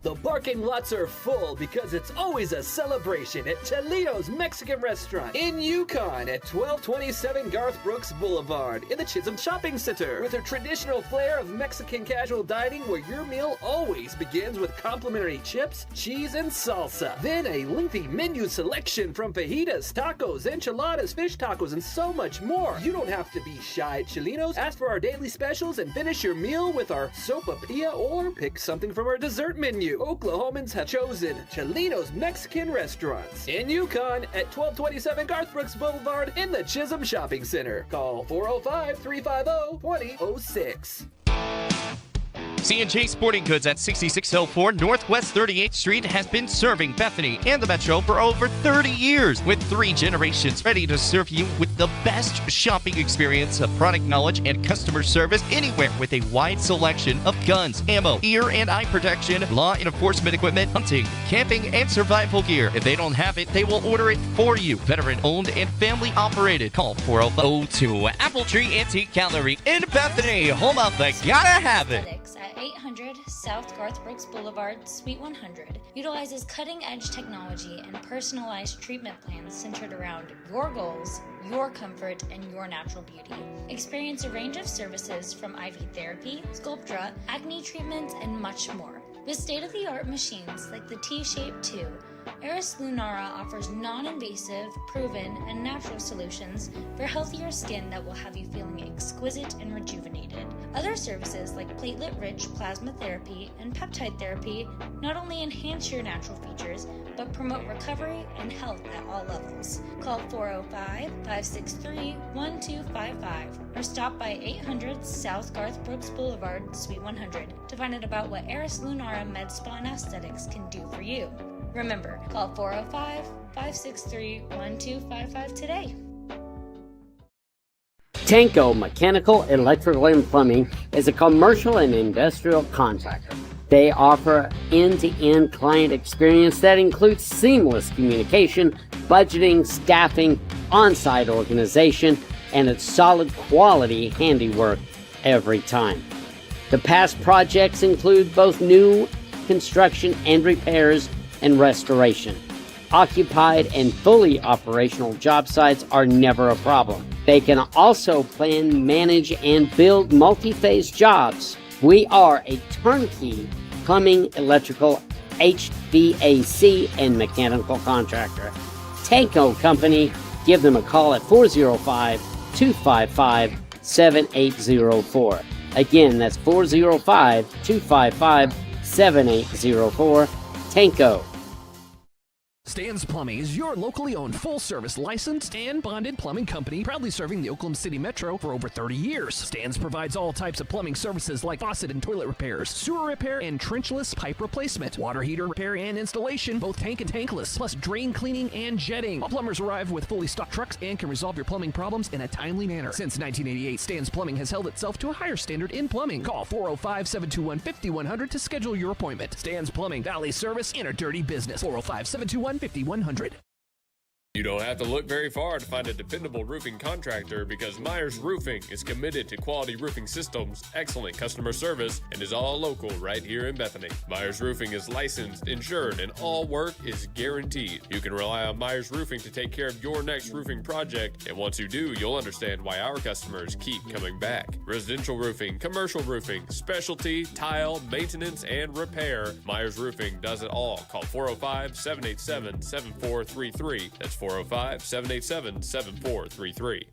The parking lots are full because it's always a celebration at Chelino's Mexican Restaurant in Yukon at 1227 Garth Brooks Boulevard in the Chisholm Shopping Center, with a traditional flair of Mexican casual dining where your meal always begins with complimentary chips, cheese, and salsa. Then a lengthy menu selection from fajitas, tacos, enchiladas, fish tacos, and so much more. You don't have to be shy at Chelino's. Ask for our daily specials and finish your meal with our sopapilla or pick something from our dessert menu. Oklahomans have chosen Chelino's Mexican Restaurants in Yukon at 1227 Garth Brooks Boulevard in the Chisholm Shopping Center. Call 405-350-2006. C&J Sporting Goods at 6604 Northwest 38th Street has been serving Bethany and the Metro for over 30 years, with 3 generations ready to serve you with the best shopping experience of product knowledge and customer service anywhere, with a wide selection of guns, ammo, ear and eye protection, law enforcement equipment, hunting, camping, and survival gear. If they don't have it, they will order it for you. Veteran owned and family operated. Call 402 Apple Tree Antique Gallery in Bethany, home of the Gotta Have It. At 800 South Garth Brooks Boulevard, Suite 100, utilizes cutting-edge technology and personalized treatment plans centered around your goals, your comfort, and your natural beauty. Experience a range of services from IV therapy, Sculptra, acne treatments, and much more. With state-of-the-art machines like the T-Shape 2, Eris Lunara offers non-invasive, proven, and natural solutions for healthier skin that will have you feeling exquisite and rejuvenated. Other services like platelet-rich plasma therapy and peptide therapy not only enhance your natural features, but promote recovery and health at all levels. Call 405-563-1255 or stop by 800 South Garth Brooks Boulevard, Suite 100 to find out about what Eris Lunara Med Spa and Aesthetics can do for you. Remember, call 405-563-1255 today. Tanko Mechanical, Electrical, and Plumbing is a commercial and industrial contractor. They offer end-to-end client experience that includes seamless communication, budgeting, staffing, on-site organization, and it's solid quality handiwork every time. The past projects include both new construction and repairs and restoration. Occupied and fully operational job sites are never a problem. They can also plan, manage, and build multi-phase jobs. We are a turnkey plumbing, electrical, HVAC, and mechanical contractor. Tanko Company, give them a call at 405-255-7804. Again, that's 405-255-7804. Tanko. Stan's Plumbing is your locally owned, full-service, licensed, and bonded plumbing company, proudly serving the Oklahoma City Metro for over 30 years. Stan's provides all types of plumbing services like faucet and toilet repairs, sewer repair, and trenchless pipe replacement, water heater repair and installation, both tank and tankless, plus drain cleaning and jetting. All plumbers arrive with fully stocked trucks and can resolve your plumbing problems in a timely manner. Since 1988, Stan's Plumbing has held itself to a higher standard in plumbing. Call 405-721-5100 to schedule your appointment. Stan's Plumbing, Valley Service in a dirty business. 405-721-5100. You don't have to look very far to find a dependable roofing contractor because Myers Roofing is committed to quality roofing systems, excellent customer service, and is all local right here in Bethany. Myers Roofing is licensed, insured, and all work is guaranteed. You can rely on Myers Roofing to take care of your next roofing project, and once you do, you'll understand why our customers keep coming back. Residential roofing, commercial roofing, specialty, tile, maintenance, and repair. Myers Roofing does it all. Call 405-787-7433. That's 405-787-7433.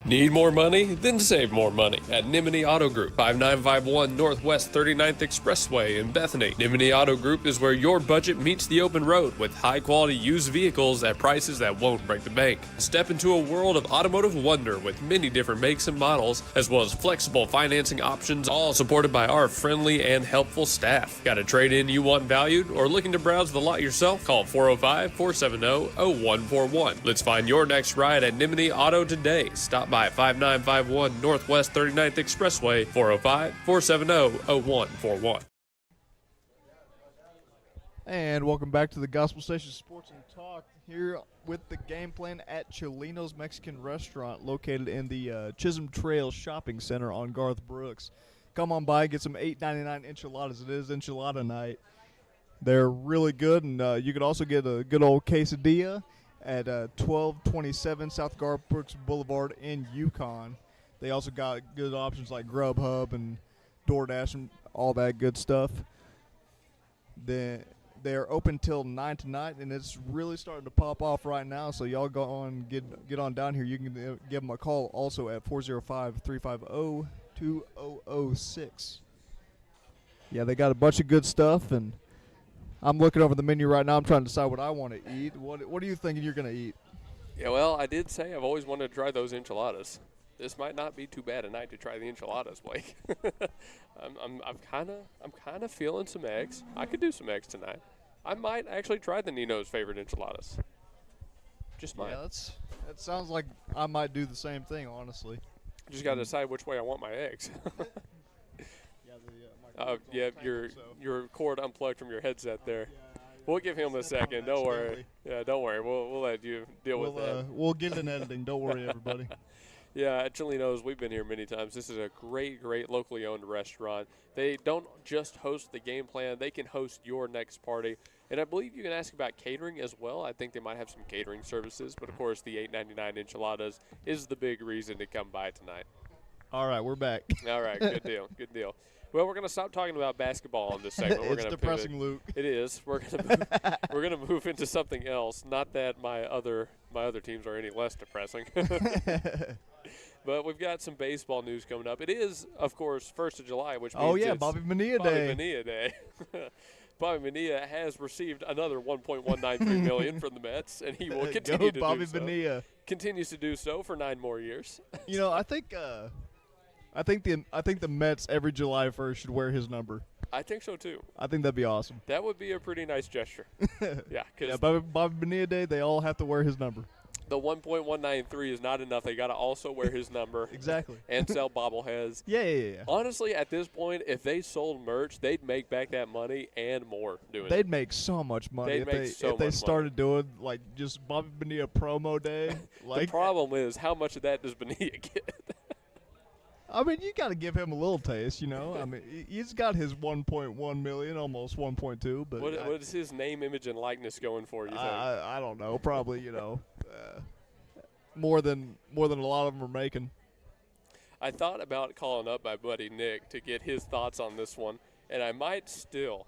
Need more money? Then save more money at Nimini Auto Group, 5951 Northwest 39th Expressway in Bethany. Nimini Auto Group is where your budget meets the open road with high-quality used vehicles at prices that won't break the bank. Step into a world of automotive wonder with many different makes and models, as well as flexible financing options, all supported by our friendly and helpful staff. Got a trade-in you want valued or looking to browse the lot yourself? Call 405-470-0141. Let's find your next ride at Nimini Auto today. Stop by 5951 Northwest 39th Expressway, 405-470-0141. And welcome back to the Gospel Station Sports and Talk here with the game plan at Chelino's Mexican Restaurant located in the Chisholm Trail Shopping Center on Garth Brooks. Come on by, get some $8.99 enchiladas. It is Enchilada Night. They're really good, and you could also get a good old quesadilla at 1227 South Garth Brooks Boulevard in Yukon. They also got good options like Grubhub and DoorDash and all that good stuff. They're open till 9 tonight, and it's really starting to pop off right now, so y'all go on, get on down here. You can give them a call also at 405-350-2006. Yeah, they got a bunch of good stuff, and I'm looking over the menu right now. I'm trying to decide what I want to eat. What are you thinking you're going to eat? Yeah, well, I did say I've always wanted to try those enchiladas. This might not be too bad a night to try the enchiladas, Blake. I'm kind of feeling some eggs. I could do some eggs tonight. I might actually try the Nino's favorite enchiladas. Just might. Yeah, that sounds like I might do the same thing, honestly. Just got to decide which way I want my eggs. Yeah, your cord unplugged from your headset there. We'll give him a second. Don't worry. Yeah, don't worry. We'll let you deal with that. We'll get it in editing. Don't worry, everybody. Yeah, at Chelino's, we've been here many times. This is a great, great locally owned restaurant. They don't just host the game plan, they can host your next party. And I believe you can ask about catering as well. I think they might have some catering services, but of course the $8.99 enchiladas is the big reason to come by tonight. All right, we're back. All right, good deal, good deal. Well, we're going to stop talking about basketball on this segment. We're It's gonna depressing, pivot. Luke. It is. We're going to move into something else. Not that my other teams are any less depressing. But we've got some baseball news coming up. It is, of course, 1st of July, which means it's Bobby Bonilla Day. Bobby Bonilla Day. Bobby Bonilla has received another $1.193 million from the Mets, and he will continue to Bobby do so. Bonilla. Continues to do so for 9 more years. You know, I think the Mets every July 1st should wear his number. I think so too. I think that'd be awesome. That would be a pretty nice gesture. Yeah, because Bobby Bonilla Day, they all have to wear his number. the 1.193 is not enough. They got to also wear his number. Exactly. And sell bobbleheads. Yeah. Honestly, at this point, if they sold merch, they'd make back that money and more doing They'd it. make so much money if they much started doing like just Bobby Bonilla promo day. The problem is, how much of that does Bonilla get? I mean, you got to give him a little taste, you know. I mean, he's got his 1.1 million, almost 1.2. But what is his name, image, and likeness going for? You think? I don't know. Probably, more than a lot of them are making. I thought about calling up my buddy Nick to get his thoughts on this one, and I might still,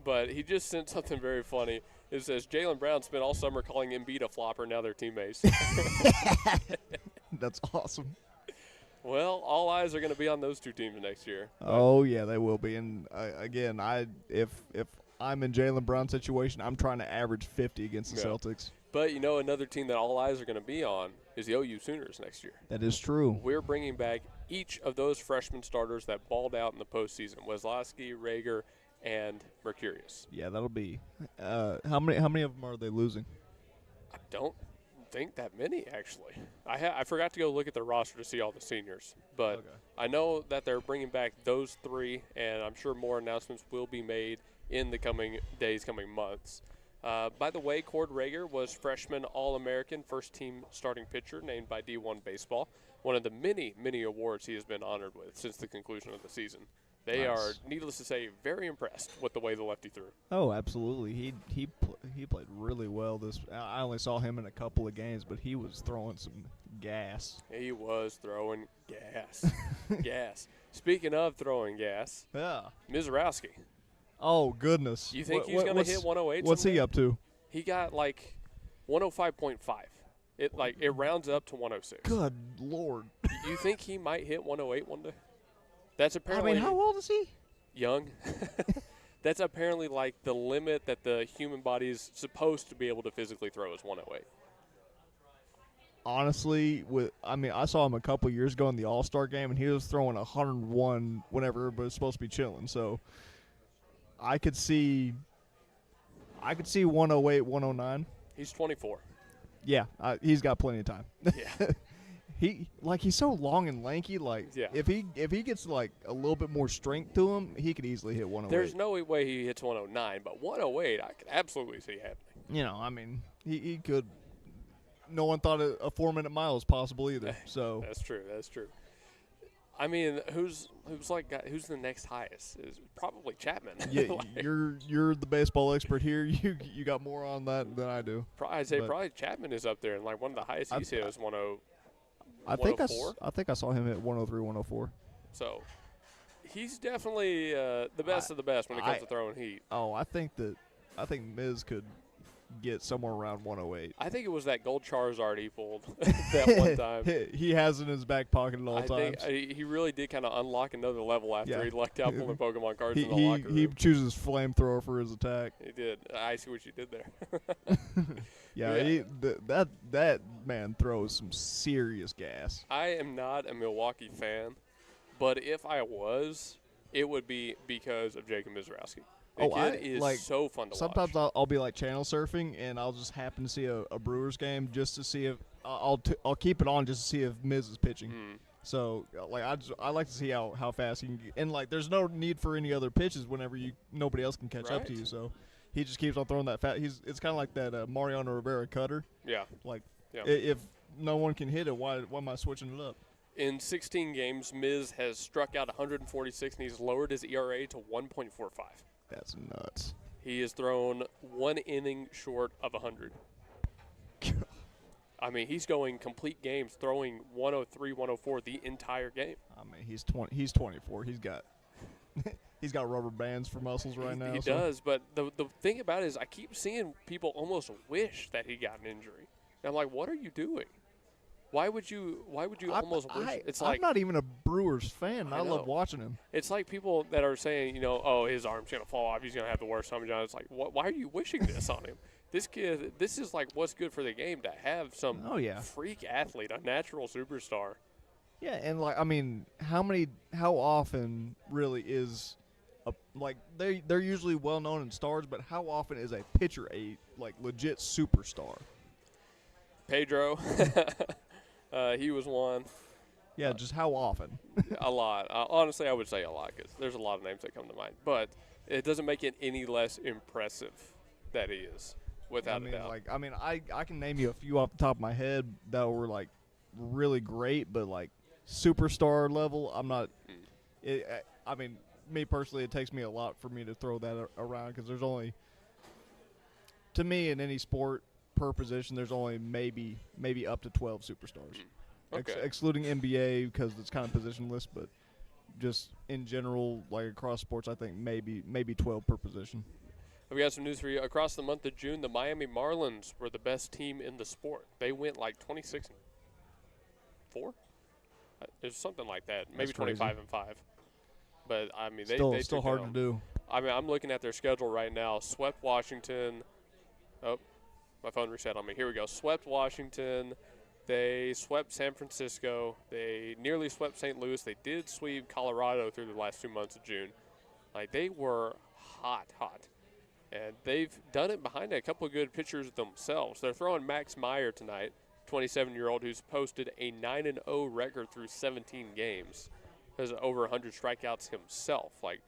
but he just sent something very funny. It says Jaylen Brown spent all summer calling Embiid a flopper. Now they're teammates. That's awesome. Well, all eyes are going to be on those two teams next year. Oh yeah, they will be. And again, if I'm in Jaylen Brown's situation, I'm trying to average 50 against the Celtics. But another team that all eyes are going to be on is the OU Sooners next year. That is true. We're bringing back each of those freshman starters that balled out in the postseason: Weslowski, Rager, and Mercurius. Yeah, that'll be. How many of them are they losing? I don't think that many, actually. I forgot to go look at the roster to see all the seniors, but Okay. I know that they're bringing back those 3, and I'm sure more announcements will be made in the coming days, coming months. By the way, Cord Rager was freshman All-American, first-team starting pitcher named by D1 Baseball, one of the many, many awards he has been honored with since the conclusion of the season. They are, needless to say, very impressed with the way the lefty threw. Oh, absolutely. He played really well. I only saw him in a couple of games, but he was throwing some gas. He was throwing gas. Gas. Speaking of throwing gas, Yeah. Mizrowski. Oh goodness. You think he's going to hit 108? What's he someday? up to? He got like 105.5. It rounds up to 106. Good Lord. You think he might hit 108 one day? That's apparently. I mean, how old is he? Young. That's apparently like the limit that the human body is supposed to be able to physically throw is 108. Honestly, I saw him a couple years ago in the All-Star game, and he was throwing 101 whenever it was supposed to be chilling. So I could see 108, 109. He's 24. Yeah, he's got plenty of time. Yeah. He's so long and lanky. Yeah. If he gets like a little bit more strength to him, he could easily hit 108. There's no way he hits 109, but 108 I could absolutely see happening. I mean, he could. No one thought a 4-minute mile was possible either. So That's true. I mean, who's the next highest? Is probably Chapman. yeah, you're the baseball expert here. You got more on that than I do. I'd say probably Chapman is up there, and like one of the highest he's hit is 104. I think I saw him at 103, 104. So he's definitely the best of the best when it comes to throwing heat. Oh, I think Miz could get somewhere around 108. I think it was that gold Charizard he pulled that one time. He has it in his back pocket at all times. He really did kind of unlock another level after he lucked out pulling Pokemon cards in the he, locker room. he chooses flamethrower for his attack. He did. I see what you did there. Yeah. That man throws some serious gas. I am not a Milwaukee fan, but if I was, it would be because of Jacob Mizrowski. The kid is so fun to watch. Sometimes I'll be like channel surfing, and I'll just happen to see a Brewers game just to see if I'll keep it on just to see if Miz is pitching. So I like to see how fast he can get. And like there's no need for any other pitches whenever nobody else can catch up to you. So he just keeps on throwing that fast. It's kind of like that Mariano Rivera cutter. Yeah. Like if no one can hit it, why am I switching it up? In 16 games, Miz has struck out 146, and he's lowered his ERA to 1.45. That's nuts. He has thrown 1 inning short of 100. I mean, he's going complete games, throwing 103, 104 the entire game. I mean, he's 24. He's got he's got rubber bands for muscles right now. He does, but the thing about it is I keep seeing people almost wish that he got an injury. And I'm like, what are you doing? Why would you almost wish? It's like, I'm not even a Brewers fan. I love know. watching him. It's like people that are saying, oh, his arm's going to fall off. He's going to have the worst Tommy John. It's like, why are you wishing this on him? This kid, this is like what's good for the game, to have some freak athlete, a natural superstar. Yeah, and like, I mean, how often really is they're usually well known in stars, but how often is a pitcher a like legit superstar? Pedro, he was one. Yeah, just how often? A lot. Honestly, I would say a lot because there's a lot of names that come to mind, but it doesn't make it any less impressive that he is. Without a doubt. I can name you a few off the top of my head that were like really great, but like superstar level, I'm not. I mean, me personally, it takes me a lot for me to throw that around because there's only, to me, in any sport per position, there's only maybe up to 12 superstars, excluding NBA because it's kind of positionless, but just in general, like across sports, I think maybe 12 per position. We got some news for you. Across the month of June, the Miami Marlins were the best team in the sport. They went like 26-4. There's something like that. Maybe 25-5. But I mean, they still hard to do. I mean, I'm looking at their schedule right now. Swept Washington. Oh, my phone reset on me. Here we go. Swept Washington. They swept San Francisco. They nearly swept St. Louis. They did sweep Colorado through the last 2 months of June. Like, they were hot. And they've done it behind a couple of good pitchers themselves. They're throwing Max Meyer tonight, 27-year-old, who's posted a 9-0 record through 17 games. Has over 100 strikeouts himself. Like,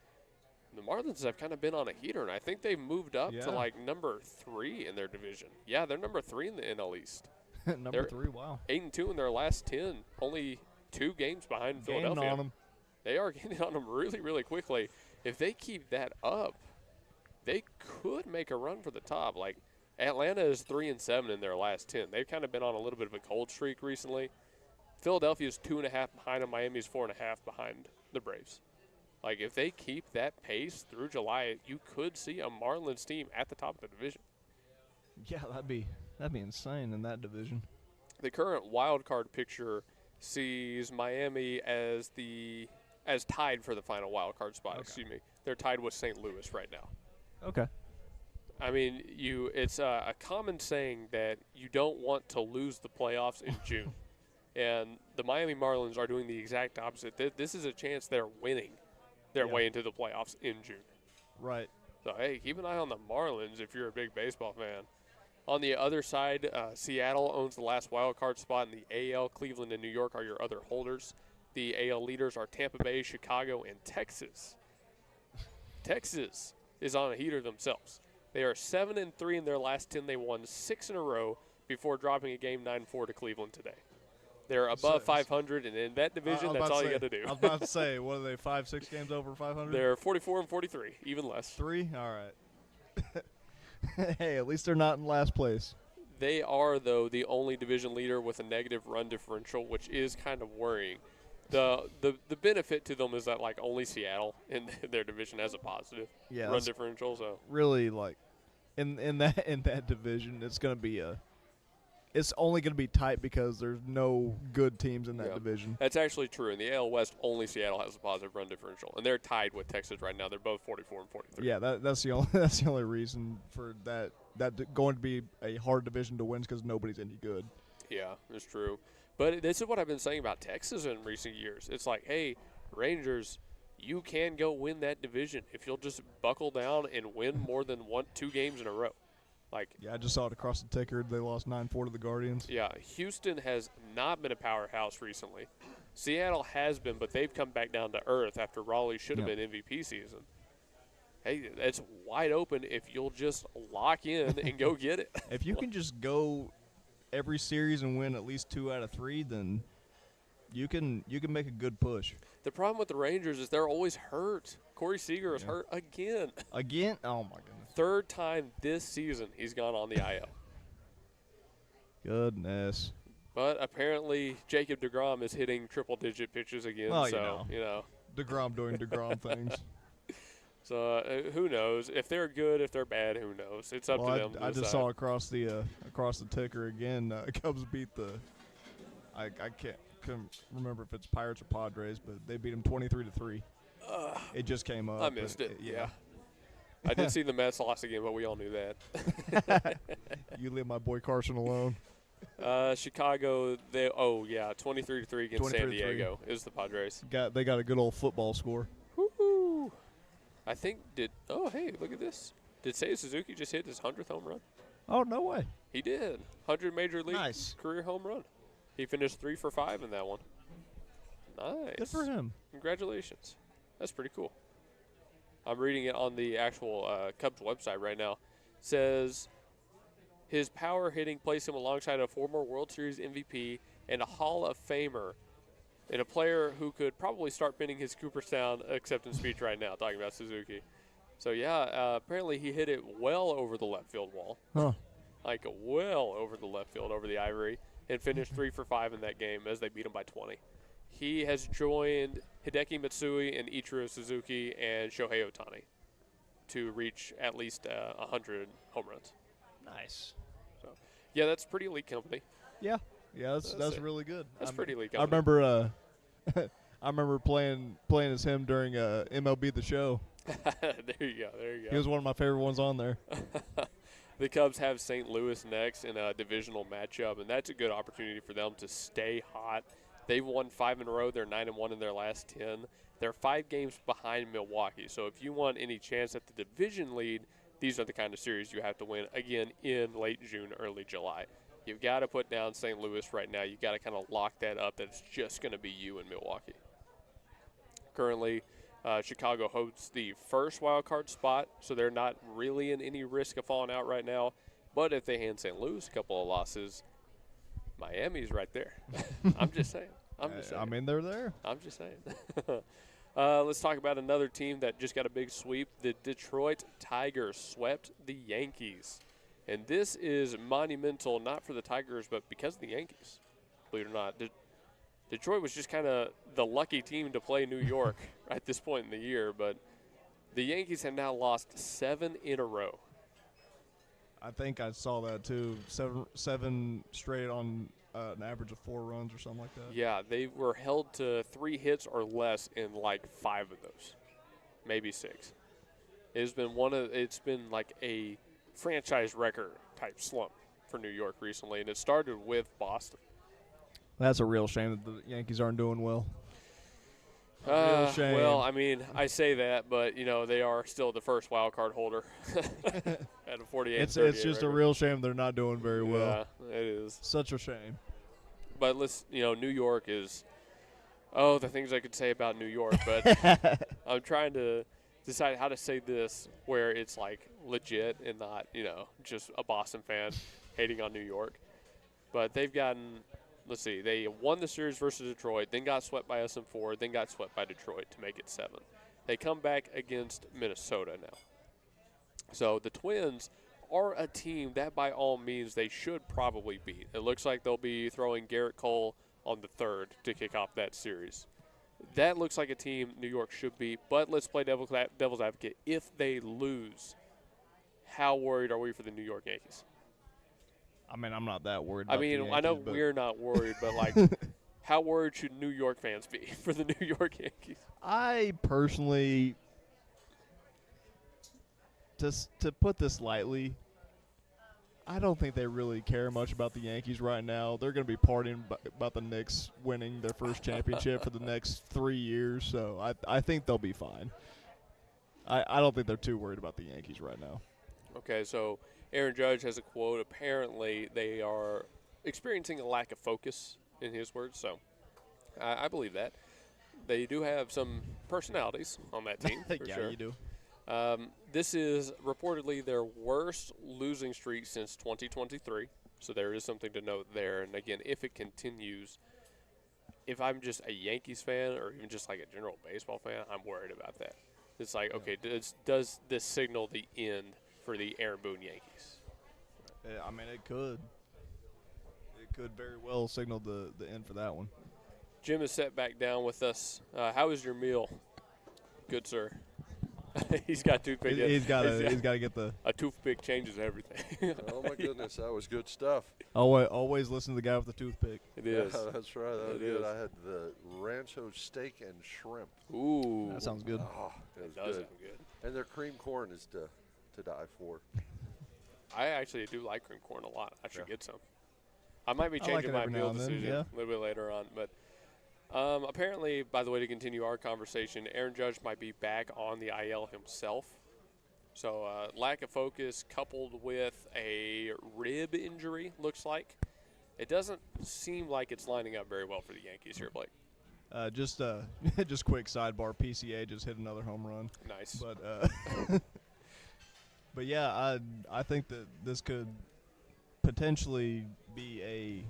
the Marlins have kind of been on a heater, and I think they've moved up to, like, number 3 in their division. Yeah, they're number 3 in the NL East. Number 3, wow. 8-2 in their last 10, only 2 games behind Philadelphia. Gaining on them. They are getting on them really, really quickly. If they keep that up, they could make a run for the top. Like, Atlanta is 3-7 in their last 10. They've kind of been on a little bit of a cold streak recently. Philadelphia's 2.5 behind them. Miami's 4.5 behind the Braves. Like, if they keep that pace through July, you could see a Marlins team at the top of the division. Yeah, that'd be insane in that division. The current wild card picture sees Miami as tied for the final wild card spot. Okay. Excuse me. They're tied with St. Louis right now. Okay. I mean, it's a common saying that you don't want to lose the playoffs in June. And the Miami Marlins are doing the exact opposite. This is a chance they're winning their way into the playoffs in June. Right. So, hey, keep an eye on the Marlins if you're a big baseball fan. On the other side, Seattle owns the last wild card spot in the AL. Cleveland and New York are your other holders. The AL leaders are Tampa Bay, Chicago, and Texas. Texas is on a heater themselves. They are 7-3 in their last 10. They won 6 in a row before dropping a game 9-4 to Cleveland today. They're above 500, and in that division, that's all you got to do. I was about to say, what are they, 5-6 games over 500? They're 44-43, even less. 3? All right. Hey, at least they're not in last place. They are, though, the only division leader with a negative run differential, which is kind of worrying. The benefit to them is that, like, only Seattle in their division has a positive run differential. So really, like, in that division, it's only going to be tight because there's no good teams in that division. That's actually true. In the AL West, only Seattle has a positive run differential, and they're tied with Texas right now. They're both 44 and 43. Yeah, that's the only reason for that going to be a hard division to win because nobody's any good. Yeah, it's true. But this is what I've been saying about Texas in recent years. It's like, hey, Rangers, you can go win that division if you'll just buckle down and win more than 1-2 games in a row. Like, yeah, I just saw it across the ticker. They lost 9-4 to the Guardians. Yeah, Houston has not been a powerhouse recently. Seattle has been, but they've come back down to earth after Raleigh should have been MVP season. Hey, it's wide open if you'll just lock in and go get it. If you can just go every series and win at least 2 out of 3, then you can make a good push. The problem with the Rangers is they're always hurt. Corey Seager is hurt again. Again? Oh, my goodness. Third time this season he's gone on the IL. Goodness. But apparently Jacob deGrom is hitting triple-digit pitches again. Well, so, you know. DeGrom doing DeGrom things. So who knows? If they're good, if they're bad, who knows? It's up to them. I just saw across the ticker again. Cubs beat the. I couldn't remember if it's Pirates or Padres, but they beat them 23-3. It just came up. I missed it. Yeah. I did see the Mets lost again, but we all knew that. You leave my boy Carson alone. Chicago, 23-3 against San Diego is the Padres. They got a good old football score. Woo-hoo. I think hey, look at this. Did Seiya Suzuki just hit his 100th home run? Oh, no way. He did. 100 major league career home run. He finished 3 for 5 in that one. Nice. Good for him. Congratulations. That's pretty cool. I'm reading it on the actual Cubs website right now. It says his power hitting placed him alongside a former World Series MVP and a Hall of Famer, and a player who could probably start pinning his Cooperstown acceptance speech right now, talking about Suzuki. So, apparently he hit it well over the left field wall. Huh. Like well over the left field, over the Ivory, and finished 3 for 5 in that game as they beat him by 20. He has joined Hideki Matsui and Ichiro Suzuki and Shohei Ohtani to reach at least 100 home runs. Nice. So, yeah, that's pretty elite company. Yeah, that's really good. That's pretty elite I company. remember I remember playing as him during MLB The Show. There you go. He was one of my favorite ones on there. The Cubs have St. Louis next in a divisional matchup, and that's a good opportunity for them to stay hot. They've won 5 in a row. They're 9-1 in their last 10. They're 5 games behind Milwaukee. So if you want any chance at the division lead, these are the kind of series you have to win, again, in late June, early July. You've got to put down St. Louis right now. You've got to kind of lock that up that it's just going to be you and Milwaukee. Currently, Chicago holds the first wild card spot, so they're not really in any risk of falling out right now. But if they hand St. Louis a couple of losses, Miami's right there. I'm just saying. I mean, they're there. I'm just saying. Let's talk about another team that just got a big sweep. The Detroit Tigers swept the Yankees. And this is monumental, not for the Tigers, but because of the Yankees, believe it or not. Detroit was just kind of the lucky team to play New York at this point in the year, but the Yankees have now lost 7 in a row. I think I saw that too. Seven straight on an average of 4 runs or something like that. Yeah, they were held to 3 hits or less in like 5 of those, maybe 6. It's been like a franchise record type slump for New York recently, and it started with Boston. That's a real shame that the Yankees aren't doing well. Real shame. Well, I mean, I say that, but they are still the first wild card holder at a 48. It's just record. a real shame they're not doing very well. Yeah, it is Such a shame. But New York is. Oh, the things I could say about New York, but I'm trying to decide how to say this where it's like legit and not just a Boston fan hating on New York. But they've gotten. Let's see, they won the series versus Detroit, then got swept by SM4, then got swept by Detroit to make it 7. They come back against Minnesota now. So the Twins are a team that by all means they should probably beat. It looks like they'll be throwing Garrett Cole on the 3rd to kick off that series. That looks like a team New York should beat, but let's play devil's advocate. If they lose, how worried are we for the New York Yankees? I mean, I'm not that worried about the Yankees, I know we're not worried, but, like, how worried should New York fans be for the New York Yankees? I personally, to put this lightly, I don't think they really care much about the Yankees right now. They're going to be partying about the Knicks winning their first championship for the next 3 years, so I think they'll be fine. I don't think they're too worried about the Yankees right now. Okay, so Aaron Judge has a quote. Apparently, they are experiencing a lack of focus, in his words. So, I believe that. They do have some personalities on that team, for yeah, sure. You do. This is reportedly their worst losing streak since 2023. So there is something to note there. And, again, if it continues, if I'm just a Yankees fan or even just like a general baseball fan, I'm worried about that. It's like, okay, does this signal the end for the Aaron Boone Yankees? Yeah, I mean, it could. It could very well signal the end for that one. Jim is sat back down with us. How was your meal? Good, sir. He's got toothpick. He's got to get the a toothpick changes everything. Oh my goodness, that was good stuff. Always listen to the guy with the toothpick. It is. Yeah, that's right. That was It good. is. I had the rancho steak and shrimp. Ooh, That sounds good. Oh, it does was sound good. good. And their cream corn is to die for. I actually do like cream corn a lot. I should Yeah. get some. I might be I like changing it my every now meal and then, decision yeah. a little bit later on. But apparently, by the way, to continue our conversation, Aaron Judge might be back on the IL himself. So lack of focus coupled with a rib injury, looks like. It doesn't seem like it's lining up very well for the Yankees here, Blake. Just quick sidebar. PCA just hit another home run. Nice. But but yeah, I think that this could potentially be a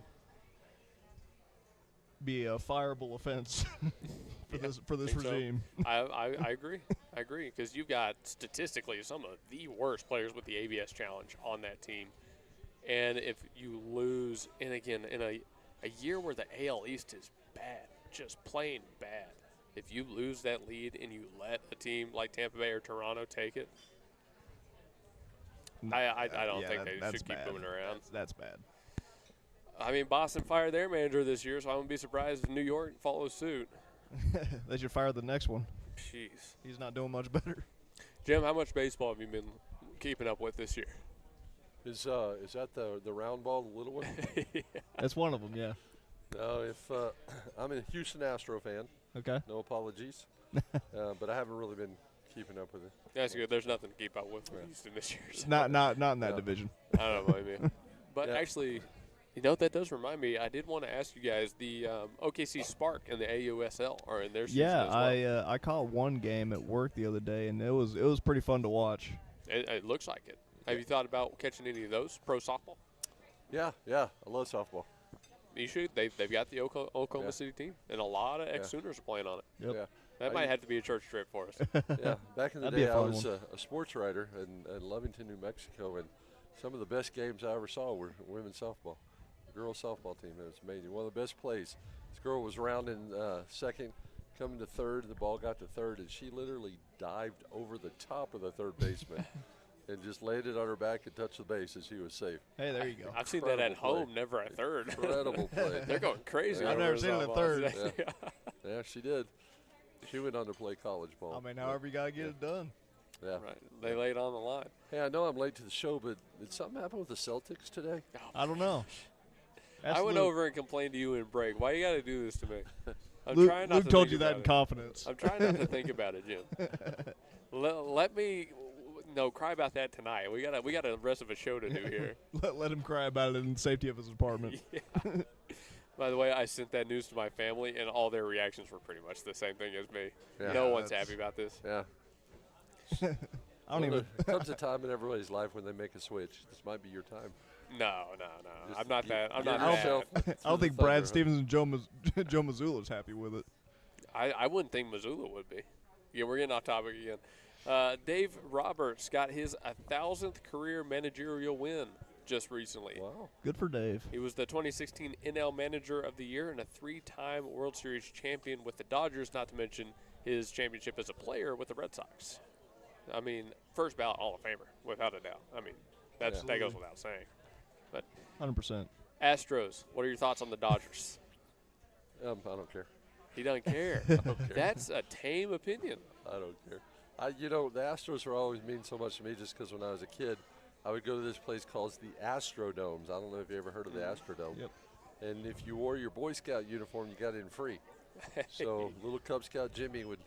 fireable offense for this think so. regime. I agree. I agree because you've got statistically some of the worst players with the ABS challenge on that team. And if you lose, and again, in a year where the AL East is bad, just plain bad, if you lose that lead and you let a team like Tampa Bay or Toronto take it, I don't think they that's should keep bad. moving around. That's bad. I mean, Boston fired their manager this year, so I wouldn't be surprised if New York follows suit. They should fire the next one. Jeez. He's not doing much better. Jim, how much baseball have you been keeping up with this year? Is that the round ball, the little one? That's one of them, yeah. No, if I'm a Houston Astro fan. Okay. No apologies. But I haven't really been keeping up with it. That's good. There's nothing to keep up with Houston this year. So. Not in that division. I don't blame you. But actually, you know what that does remind me? I did want to ask you guys, the OKC Spark and the AUSL are in their season as well. Yeah, I caught one game at work the other day, and it was pretty fun to watch. It looks like it. Have you thought about catching any of those pro softball? Yeah, I love softball. You should. They've got the Oklahoma City team, and a lot of ex-Sooners are playing on it. Yep. Yeah. That might have to be a church trip for us. Yeah, back in the That'd be day, a I fun was one. a sports writer in Lovington, New Mexico, and some of the best games I ever saw were women's softball. The girls' softball team, it was amazing. One of the best plays. This girl was rounding second, coming to third. The ball got to third, and she literally dived over the top of the third baseman and just laid it on her back and touched the base, and she was safe. Hey, there you go. I've seen that at Incredible home, play. never at third. Incredible play. They're going crazy. Yeah. I've over never seen it at softball third. today. Yeah, she did. She went on to play college ball. I mean, however you gotta get it done. Yeah. Right. They laid on the line. Hey, I know I'm late to the show, but did something happen with the Celtics today? I don't know. I went over and complained to you in break. Why you got to do this to me? I'm Luke, trying not Luke to told think you that in about it. confidence. I'm trying not to think about it, Jim. Let me cry about that tonight. We got a rest of a show to do here. Let him cry about it in the safety of his apartment. Yeah. By the way, I sent that news to my family, and all their reactions were pretty much the same thing as me. Yeah, No one's happy about this. Yeah. I don't even. There comes a time in everybody's life when they make a switch. This might be your time. No. Just I'm not that. I'm get not yourself that. through I don't the think Brad thunder, huh? Stevens and Joe Mazzulla's happy with it. I wouldn't think Missoula would be. Yeah, we're getting off topic again. Dave Roberts got his 1,000th career managerial win just recently. Wow. Good for Dave. He was the 2016 NL Manager of the Year and a 3-time World Series champion with the Dodgers, not to mention his championship as a player with the Red Sox. I mean, first ballot Hall of Famer, without a doubt. I mean, that goes without saying. But 100%. Astros, what are your thoughts on the Dodgers? I don't care. He doesn't care. That's a tame opinion. I don't care. The Astros will always mean so much to me just because when I was a kid, I would go to this place called the Astrodomes. I don't know if you ever heard of the Astrodome. Yep. And if you wore your Boy Scout uniform, you got in free. So little Cub Scout Jimmy would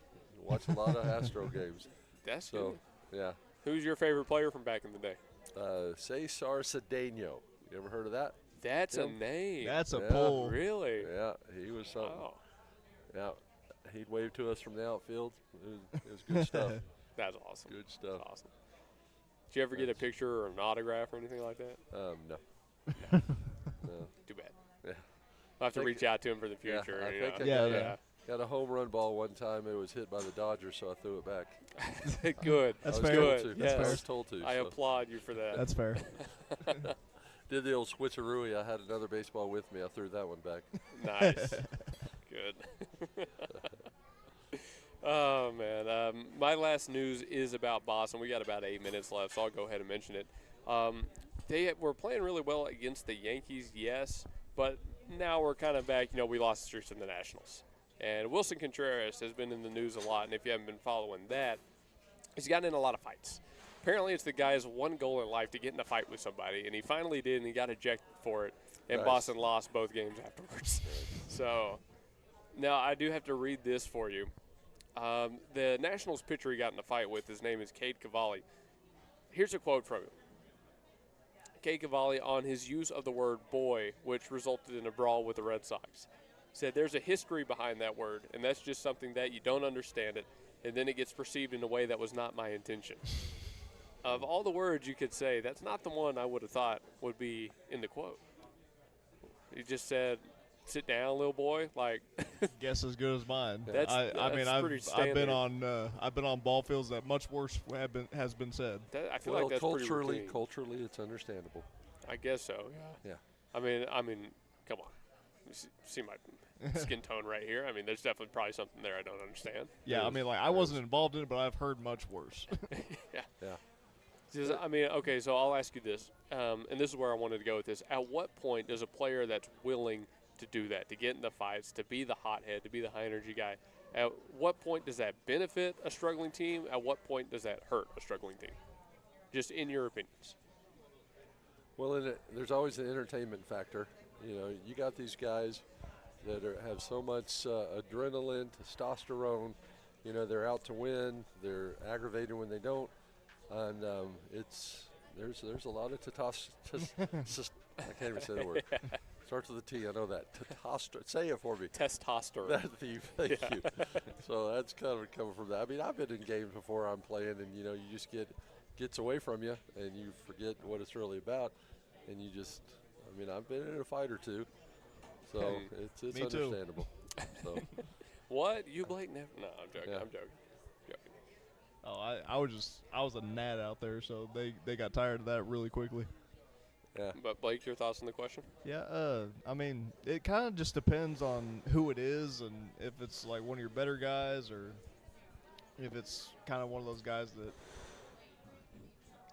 watch a lot of Astro games. That's So, good. yeah. Who's your favorite player from back in the day? Cesar Cedeno. You ever heard of that? That's Tim? a name. That's a Yeah. pull. Really? Yeah, he was something. Wow. Yeah, he'd wave to us from the outfield. It was good stuff. That's awesome. Good stuff. That's awesome. Did you ever get a picture or an autograph or anything like that? No. No. Too bad. Yeah. I'll have to reach out to him for the future. Yeah, I you think know. I got a home run ball one time. It was hit by the Dodgers, so I threw it back. Good. That's I was fair. told Good. to. Yes. I was told to. I so. applaud you for that. That's fair. Did the old switcheroo. I had another baseball with me. I threw that one back. Nice. Good. Oh, man. My last news is about Boston. We got about 8 minutes left, so I'll go ahead and mention it. They were playing really well against the Yankees, yes, but now we're kind of back. You know, we lost the streaks in the Nationals. And Wilson Contreras has been in the news a lot, and if you haven't been following that, he's gotten in a lot of fights. Apparently it's the guy's one goal in life to get in a fight with somebody, and he finally did, and he got ejected for it, and Nice. Boston lost both games afterwards. So now I do have to read this for you. The Nationals pitcher he got in a fight with, his name is Cade Cavalli. Here's a quote from him. Cade Cavalli on his use of the word boy, which resulted in a brawl with the Red Sox. Said there's a history behind that word, and that's just something that you don't understand it, and then it gets perceived in a way that was not my intention. Of all the words you could say, that's not the one I would have thought would be in the quote. He just said, sit down, little boy. Like, Guess as good as mine. That's pretty standard. I've been on ball fields that much worse has been said. I feel Well, like that's pretty routine. culturally, it's understandable. I guess so. Yeah. I mean, come on. You see my skin tone right here. I mean, there's definitely probably something there I don't understand. Yeah, I mean, like I wasn't involved in it, but I've heard much worse. Yeah. Just, I mean, okay, so I'll ask you this, and this is where I wanted to go with this. At what point does a player that's willing to do that, to get in the fights, to be the hothead, to be the high-energy guy, at what point does that benefit a struggling team? At what point does that hurt a struggling team? Just in your opinions. Well, there's always an entertainment factor. You know, you got these guys that have so much adrenaline, testosterone. You know, they're out to win. They're aggravated when they don't, and there's a lot of I can't even say the word. Starts with a T. I know that. Say it for me. Testosterone. Thank you. So that's kind of coming from that. I mean, I've been in games before I'm playing, and you know, you just gets away from you, and you forget what it's really about, and you just. I mean, I've been in a fight or two, so it's Me too. understandable. So. What? You, Blake? Never? No, I'm joking. Yeah. I'm joking. Oh, I was a gnat out there, so they got tired of that really quickly. Yeah. But Blake, your thoughts on the question? Yeah, I mean, it kind of just depends on who it is and if it's like one of your better guys or if it's kind of one of those guys that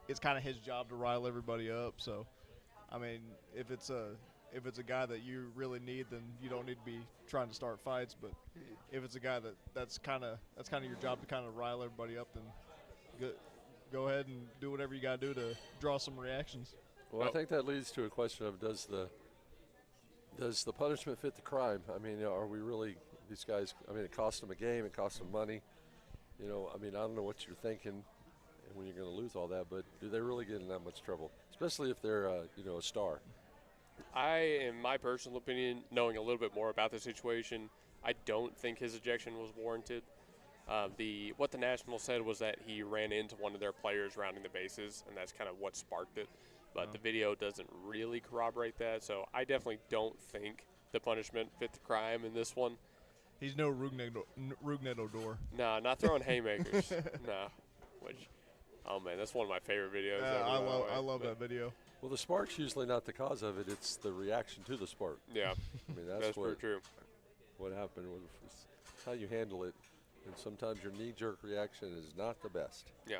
it's kind of his job to rile everybody up. So, I mean, if it's a guy that you really need, then you don't need to be trying to start fights. But if it's a guy that's kind of your job to kind of rile everybody up, then go ahead and do whatever you got to do to draw some reactions. Well, I think that leads to a question of does the punishment fit the crime? I mean, are we really these guys? I mean, it cost them a game, it cost them money. You know, I mean, I don't know what you're thinking when you're going to lose all that, but do they really get in that much trouble, especially if they're a star? In my personal opinion, knowing a little bit more about the situation, I don't think his ejection was warranted. What the Nationals said was that he ran into one of their players rounding the bases, and that's kind of what sparked it. But the video doesn't really corroborate that, so I definitely don't think the punishment fit the crime in this one. He's no Rugnet Odor. No, not throwing haymakers. No. Oh man, that's one of my favorite videos. Ever, I love that video. Well, the spark's usually not the cause of it; it's the reaction to the spark. Yeah, I mean that's very true. What happened was how you handle it, and sometimes your knee-jerk reaction is not the best. Yeah.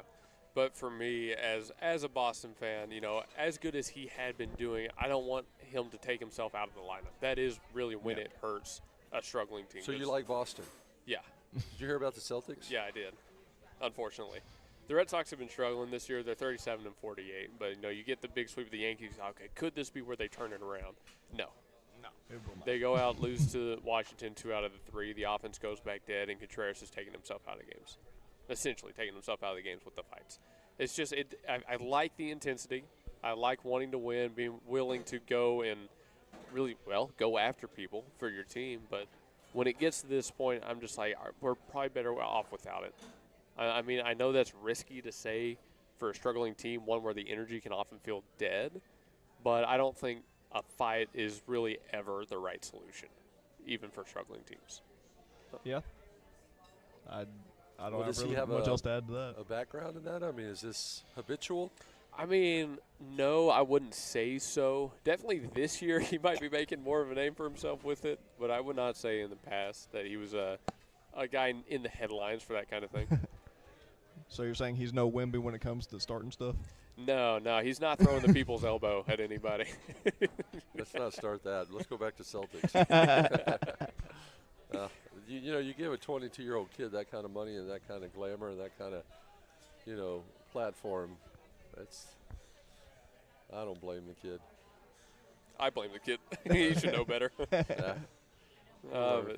But for me, as a Boston fan, you know, as good as he had been doing, I don't want him to take himself out of the lineup. That is really when it hurts a struggling team. So you like Boston? Yeah. Did you hear about the Celtics? Yeah, I did. Unfortunately, the Red Sox have been struggling this year. They're 37-48, but you know, you get the big sweep of the Yankees. Okay, could this be where they turn it around? No. It will not. They go out, lose to Washington 2 out of the 3. The offense goes back dead, and Contreras is taking himself out of games. Essentially taking himself out of the games with the fights. It's just I like the intensity. I like wanting to win, being willing to go and really, go after people for your team. But when it gets to this point, I'm just like, we're probably better off without it. I mean, I know that's risky to say for a struggling team, one where the energy can often feel dead. But I don't think a fight is really ever the right solution, even for struggling teams. Yeah. I don't Well, does have he really have much else to add to that. a background in that? I mean, is this habitual? I mean, no, I wouldn't say so. Definitely this year he might be making more of a name for himself with it, but I would not say in the past that he was a guy in the headlines for that kind of thing. So you're saying he's no Wemby when it comes to starting stuff? No, he's not throwing the people's elbow at anybody. Let's not start that. Let's go back to Celtics. You give a 22-year-old kid that kind of money and that kind of glamour and that kind of, platform. I don't blame the kid. I blame the kid. He should know better.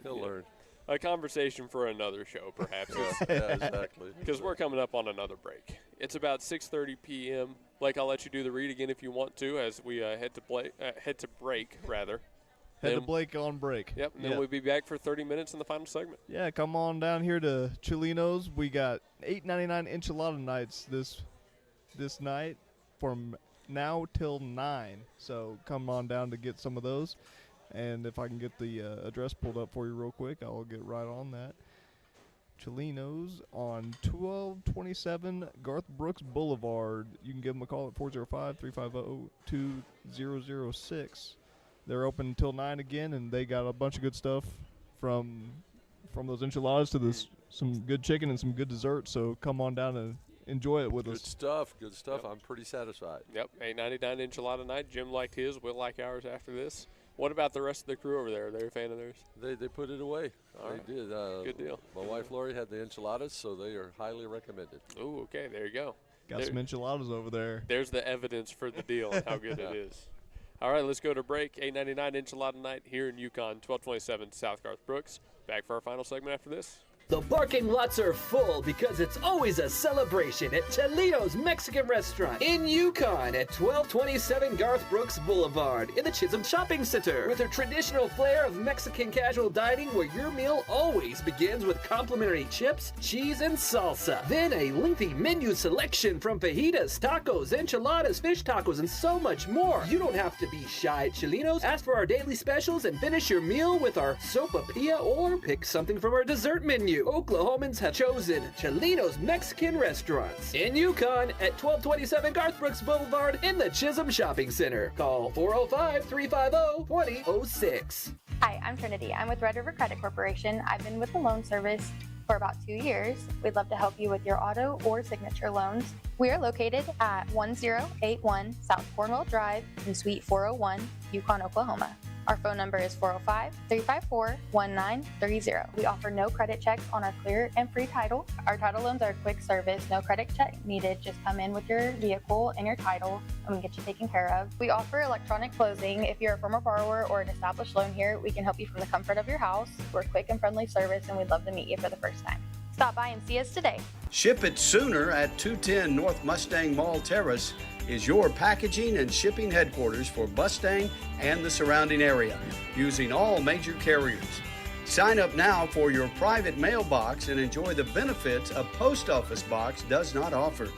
He'll learn. A conversation for another show, perhaps. Yeah, exactly. Because we're coming up on another break. It's about 6:30 p.m. Blake, I'll let you do the read again if you want to, as we head to break. Head to Blake on break. Yep, and then we'll be back for 30 minutes in the final segment. Yeah, come on down here to Chelino's. We got $8.99 Enchilada Nights this night from now till 9. So come on down to get some of those. And if I can get the address pulled up for you real quick, I'll get right on that. Chelino's on 1227 Garth Brooks Boulevard. You can give them a call at 405-350-2006. They're open until 9 again, and they got a bunch of good stuff from those enchiladas to some good chicken and some good dessert. So come on down and enjoy it with us. Good stuff. Yep. I'm pretty satisfied. Yep, $8.99 Enchilada Night. Jim liked his. We'll like ours after this. What about the rest of the crew over there? Are they a fan of theirs? They put it away. They did. Good deal. My wife Lori had the enchiladas, so they are highly recommended. Oh, okay. There you go. Got some enchiladas over there. There's the evidence for the deal and how good it is. All right, let's go to break. $8.99 Enchilada Night here in Yukon, 1227 South Garth Brooks. Back for our final segment after this. The parking lots are full because it's always a celebration at Chelino's Mexican Restaurant in Yukon at 1227 Garth Brooks Boulevard in the Chisholm Shopping Center. With a traditional flair of Mexican casual dining where your meal always begins with complimentary chips, cheese, and salsa. Then a lengthy menu selection from fajitas, tacos, enchiladas, fish tacos, and so much more. You don't have to be shy at Chelino's. Ask for our daily specials and finish your meal with our sopapilla or pick something from our dessert menu. Oklahomans have chosen Chelino's Mexican Restaurants in Yukon at 1227 Garth Brooks Boulevard in the Chisholm Shopping Center. Call 405-350-2006. Hi, I'm Trinity. I'm with Red River Credit Corporation. I've been with the loan service for about 2 years. We'd love to help you with your auto or signature loans. We are located at 1081 South Cornwall Drive in Suite 401, Yukon, Oklahoma. Our phone number is 405-354-1930. We offer no credit checks on our clear and free title. Our title loans are a quick service, no credit check needed. Just come in with your vehicle and your title and we get you taken care of. We offer electronic closing. If you're a former borrower or an established loan here, we can help you from the comfort of your house. We're a quick and friendly service and we'd love to meet you for the first time. Stop by and see us today. Ship it sooner at 210 North Mustang Mall Terrace is your packaging and shipping headquarters for Mustang and the surrounding area, using all major carriers. Sign up now for your private mailbox and enjoy the benefits a post office box does not offer.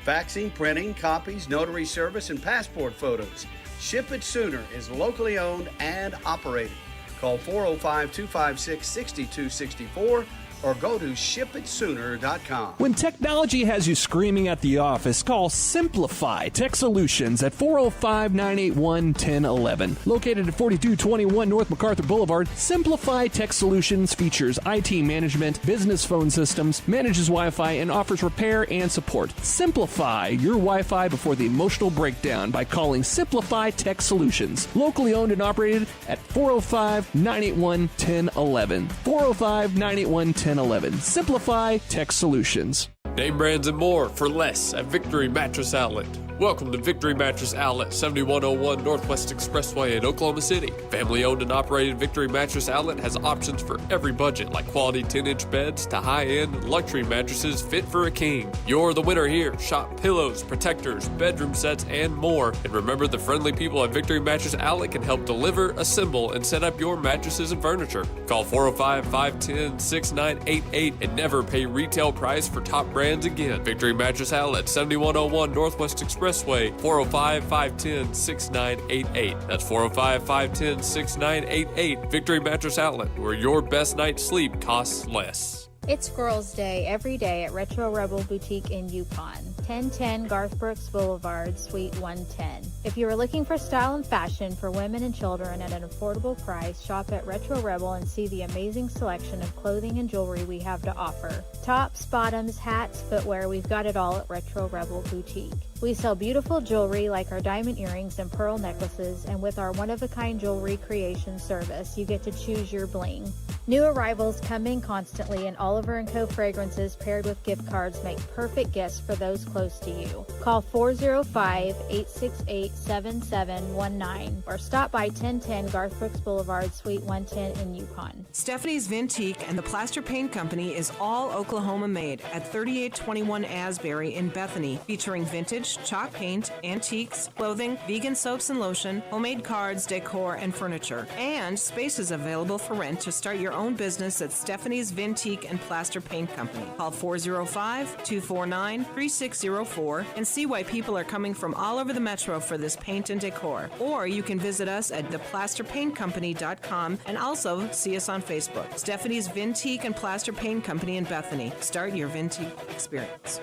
Faxing, printing, copies, notary service, and passport photos. Ship It Sooner is locally owned and operated. Call 405-256-6264 or go to shipitsooner.com. When technology has you screaming at the office, call Simplify Tech Solutions at 405-981-1011. Located at 4221 North MacArthur Boulevard, Simplify Tech Solutions features IT management, business phone systems, manages Wi-Fi, and offers repair and support. Simplify your Wi-Fi before the emotional breakdown by calling Simplify Tech Solutions. Locally owned and operated at 405-981-1011. 405-981-1011. Simplify Tech Solutions. Name brands and more for less at Victory Mattress Outlet. Welcome to Victory Mattress Outlet, 7101 Northwest Expressway in Oklahoma City. Family owned and operated Victory Mattress Outlet has options for every budget, like quality 10-inch beds to high-end luxury mattresses fit for a king. You're the winner here. Shop pillows, protectors, bedroom sets, and more. And remember, the friendly people at Victory Mattress Outlet can help deliver, assemble, and set up your mattresses and furniture. Call 405-510-6988 and never pay retail price for top brand brands again. Victory Mattress Outlet, 7101 Northwest Expressway, 405-510-6988. That's 405-510-6988. Victory Mattress Outlet, where your best night's sleep costs less. It's Girls' Day every day at Retro Rebel Boutique in Yukon, 1010 Garth Brooks Boulevard, Suite 110. If you are looking for style and fashion for women and children at an affordable price, shop at Retro Rebel and see the amazing selection of clothing and jewelry we have to offer. Tops, bottoms, hats, footwear, we've got it all at Retro Rebel Boutique. We sell beautiful jewelry like our diamond earrings and pearl necklaces, and with our one-of-a-kind jewelry creation service, you get to choose your bling. New arrivals come in constantly, and Oliver & Co. fragrances paired with gift cards make perfect gifts for those close to you. Call 405-868-7719 or stop by 1010 Garth Brooks Boulevard, Suite 110 in Yukon. Stephanie's Vintique and the Plaster Paint Company is all Oklahoma made at 3821 Asbury in Bethany, featuring vintage, chalk paint, antiques, clothing, vegan soaps and lotion, homemade cards, decor, and furniture. And space is available for rent to start your own business at Stephanie's Vintique and Plaster Paint Company. Call 405-249-3604 and see why people are coming from all over the metro for this paint and decor. Or you can visit us at theplasterpaintcompany.com and also see us on Facebook. Stephanie's Vintique and Plaster Paint Company in Bethany. Start your Vintique experience.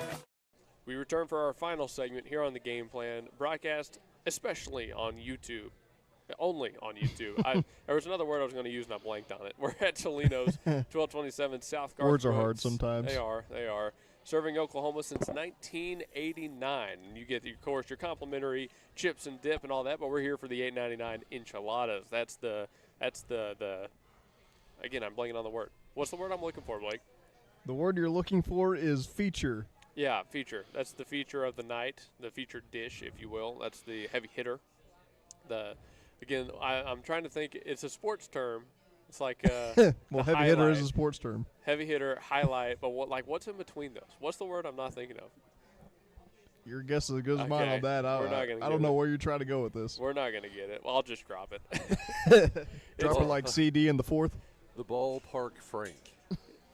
We return for our final segment here on the Game Plan, broadcast especially on YouTube. Only on YouTube. There was another word I was going to use and I blanked on it. We're at Chelino's, 1227 South Garth Words are Brooks. hard sometimes. They are. Serving Oklahoma since 1989. And you get, of course, your complimentary chips and dip and all that, but we're here for the $8.99 enchiladas. That's the again, I'm blanking on the word. What's the word I'm looking for, Blake? The word you're looking for is feature. Yeah, feature. That's the feature of the night, the featured dish, if you will. That's the heavy hitter. Again, I'm trying to think. It's a sports term. It's like well, heavy hitter is a sports term. Heavy hitter, highlight, but what's in between those? What's the word I'm not thinking of? Your guess is as good as mine on that. I don't know where you're trying to go with this. We're not going to get it. Well, I'll just drop it. Drop it like CD in the fourth. The ballpark Frank.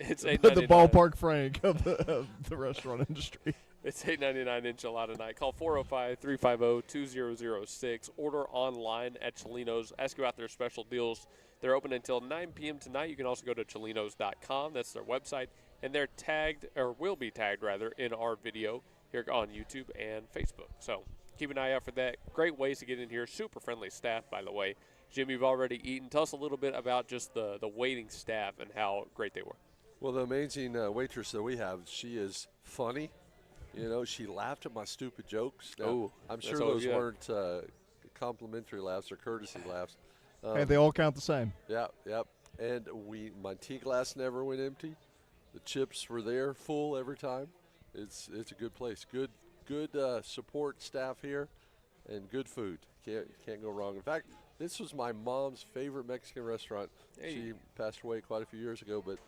It's $8.99. The ballpark Frank of the restaurant industry. It's $8.99 Enchilada Night. Call 405-350-2006. Order online at Chelino's. Ask about their special deals. They're open until 9 p.m. tonight. You can also go to chelinos.com. That's their website. And they're tagged, or will be tagged, rather, in our video here on YouTube and Facebook. So keep an eye out for that. Great ways to get in here. Super friendly staff, by the way. Jim, you've already eaten. Tell us a little bit about just the waiting staff and how great they were. Well, the amazing waitress that we have, she is funny. You know, she laughed at my stupid jokes. Now, I'm sure those weren't complimentary laughs or courtesy laughs. Hey, they all count the same. Yeah, yep. And my tea glass never went empty. The chips were there, full every time. It's a good place. Good support staff here, and good food. Can't go wrong. In fact, this was my mom's favorite Mexican restaurant. Hey. She passed away quite a few years ago, but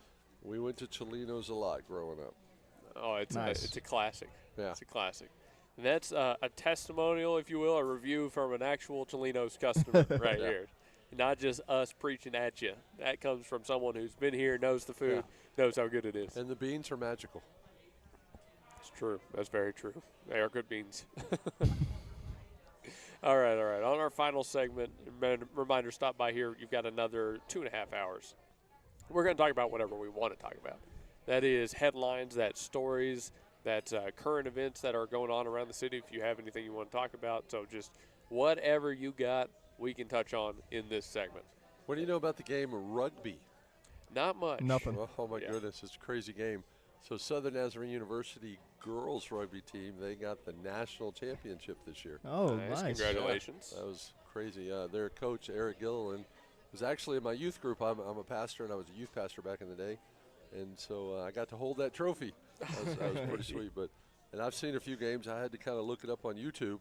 we went to Chelino's a lot growing up. Oh, it's a classic. Yeah. It's a classic. And that's a testimonial, if you will, a review from an actual Chelino's customer right here. Not just us preaching at you. That comes from someone who's been here, knows the food, knows how good it is. And the beans are magical. It's true. That's very true. They are good beans. All right. On our final segment, reminder, stop by here. You've got another 2.5 hours. We're going to talk about whatever we want to talk about. That is headlines, that's stories, that's current events that are going on around the city if you have anything you want to talk about. So just whatever you got, we can touch on in this segment. What do you know about the game of rugby? Not much. Nothing. Oh my goodness, it's a crazy game. So Southern Nazarene University girls rugby team, they got the national championship this year. Oh, nice. Congratulations. Yeah, that was crazy. Their coach, Eric Gilliland, was actually in my youth group. I'm a pastor, and I was a youth pastor back in the day. And so I got to hold that trophy. That was pretty sweet. And I've seen a few games. I had to kind of look it up on YouTube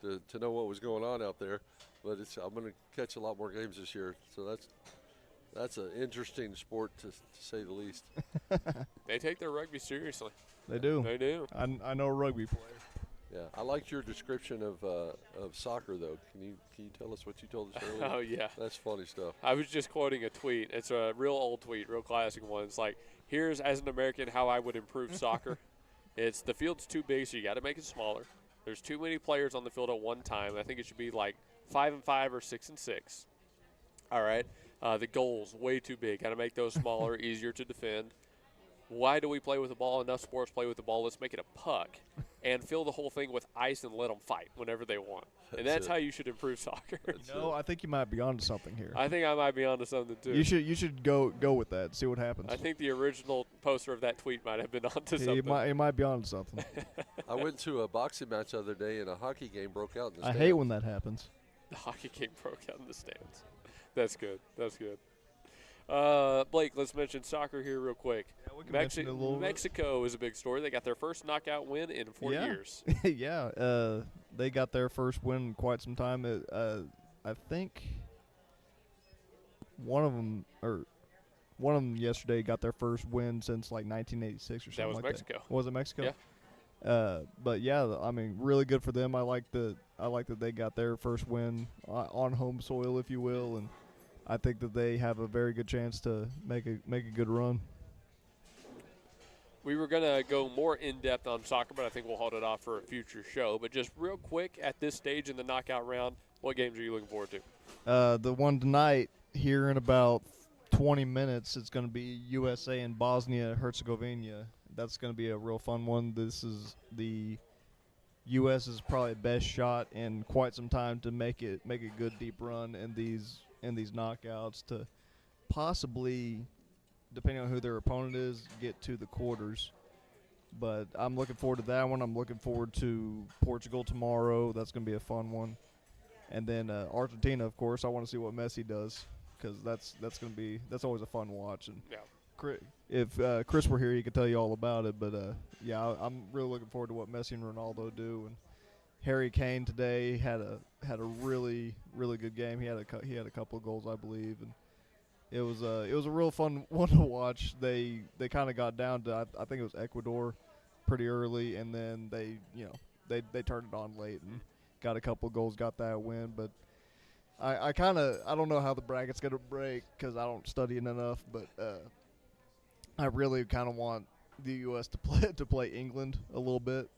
to know what was going on out there. But I'm going to catch a lot more games this year. So that's an interesting sport to say the least. They take their rugby seriously. They do. They do. I know a rugby player. Yeah, I liked your description of soccer, though. Can you tell us what you told us earlier? Oh, yeah. That's funny stuff. I was just quoting a tweet. It's a real old tweet, real classic one. It's like, here's, as an American, how I would improve soccer. It's the field's too big, so you got to make it smaller. There's too many players on the field at one time. I think it should be like 5-5 or 6-6. All right. The goals way too big. Got to make those smaller, easier to defend. Why do we play with the ball? Enough sports play with the ball. Let's make it a puck and fill the whole thing with ice and let them fight whenever they want. And that's how you should improve soccer. I think you might be onto something here. I think I might be onto something too. You should go with that. See what happens. I think the original poster of that tweet might have been onto something. He might be onto something. I went to a boxing match the other day, and a hockey game broke out in the I stands. hate when that happens. The hockey game broke out in the stands. That's good. That's good. Blake, let's mention soccer here real quick. Yeah, we can mention it a little bit. Mexico is a big story. They got their first knockout win in 4 years. Yeah, they got their first win in quite some time. I think one of them yesterday got their first win since like 1986 or something. That was like Mexico. That. Was it Mexico? Yeah. But yeah, I mean, really good for them. I like that they got their first win on home soil, if you will, and I think that they have a very good chance to make a good run. We were going to go more in-depth on soccer, but I think we'll hold it off for a future show. But just real quick, at this stage in the knockout round, what games are you looking forward to? The one tonight, here in about 20 minutes, it's going to be USA and Bosnia-Herzegovina. That's going to be a real fun one. This is the U.S.'s probably best shot in quite some time to make a good deep run in these knockouts to possibly, depending on who their opponent is, get to the quarters. But I'm looking forward to that one. I'm looking forward to Portugal tomorrow. That's going to be a fun one. And then Argentina, of course. I want to see what Messi does because that's always a fun watch. And if Chris were here, he could tell you all about it. But yeah, I'm really looking forward to what Messi and Ronaldo do. And Harry Kane today had a really good game. He had a couple of goals, I believe, and it was a real fun one to watch. They kind of got down to I think it was Ecuador pretty early, and then they turned it on late and got a couple of goals, got that win. But I don't know how the bracket's gonna break because I don't study it enough, but I really kind of want the U.S. to play England a little bit.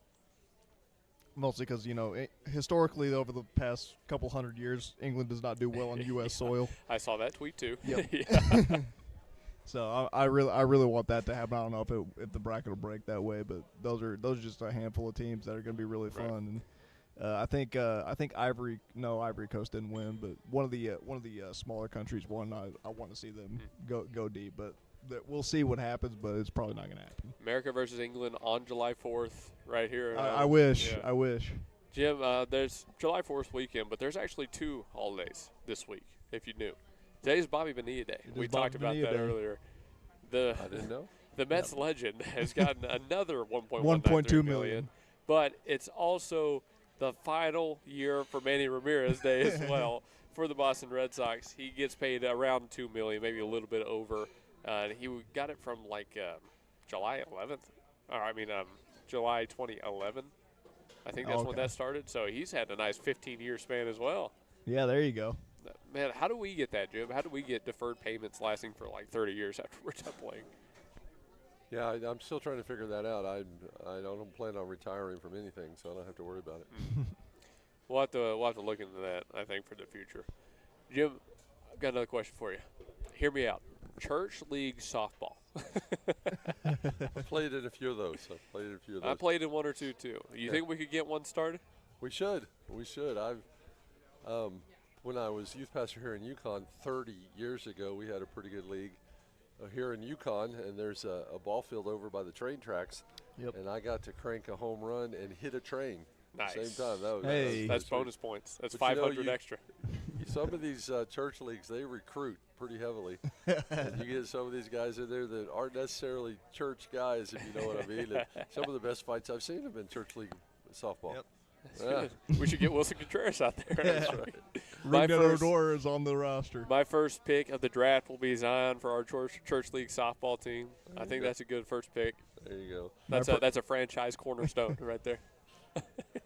Mostly because, historically over the past couple hundred years, England does not do well on U.S. soil. I saw that tweet too. Yep. Yeah. So I really want that to happen. I don't know if the bracket will break that way, but those are just a handful of teams that are going to be really fun. And I think Ivory Coast didn't win, but one of the smaller countries won. I want to see them go deep, but we'll see what happens, but it's probably not going to happen. America versus England on July 4th, right here. I wish. Yeah. I wish. Jim, there's July 4th weekend, but there's actually 2 holidays this week, if you knew. Today's Bobby Bonilla Day. We talked about that earlier. I didn't know. The Mets legend has gotten another $1.2 million, but it's also the final year for Manny Ramirez Day as well for the Boston Red Sox. He gets paid around $2 million, maybe a little bit over. He got it from July 11th, July 2011. I think that's when that started. So he's had a nice 15-year span as well. Yeah, there you go. Man, how do we get that, Jim? How do we get deferred payments lasting for 30 years after we're done playing? Yeah, I'm still trying to figure that out. I don't plan on retiring from anything, so I don't have to worry about it. We'll have to look into that, I think, for the future. Jim, I've got another question for you. Hear me out. Church league softball. I've played in a few of those. I played in 1 or 2 too. You think we could get one started? We should. When I was youth pastor here in Yukon 30 years ago, we had a pretty good league here in Yukon, and there's a ball field over by the train tracks. Yep. And I got to crank a home run and hit a train. Nice. Same time. That's bonus points. That's 500 extra. Some of these church leagues, they recruit pretty heavily. And you get some of these guys in there that aren't necessarily church guys, if you know what I mean. And some of the best fights I've seen have been church league softball. Yep. Yeah. We should get Wilson Contreras out there. That's right. Ringo Odor is on the roster. My first pick of the draft will be Zion for our church league softball team. I think that's a good first pick. There you go. That's a franchise cornerstone right there.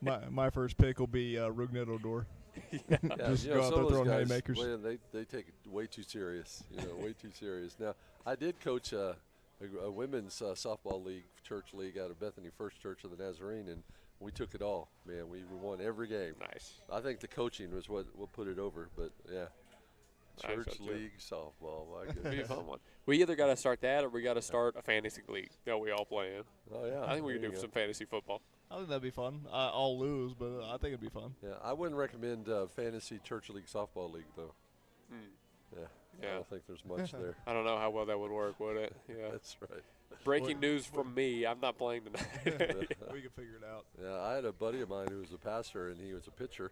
My first pick will be Ringo Odor. Just go out there throwing haymakers. They take it way too serious. Way too serious. Now, I did coach a women's softball league, church league out of Bethany First Church of the Nazarene, and we took it all. Man, we won every game. Nice. I think the coaching was what put it over, but yeah. Church so league softball. My It'd goodness. be a fun one. We either got to start that or we got to start a fantasy league that we all play in. Oh yeah. I think we there could you do go. some fantasy football. I think that'd be fun. I'll lose, but I think it'd be fun. Yeah, I wouldn't recommend fantasy church league softball league though. Yeah. I Yeah. don't think there's much there. I don't know how well that would work, would it? Yeah. That's right. Breaking news from me: I'm not playing tonight. We can figure it out. Yeah, I had a buddy of mine who was a pastor, and he was a pitcher,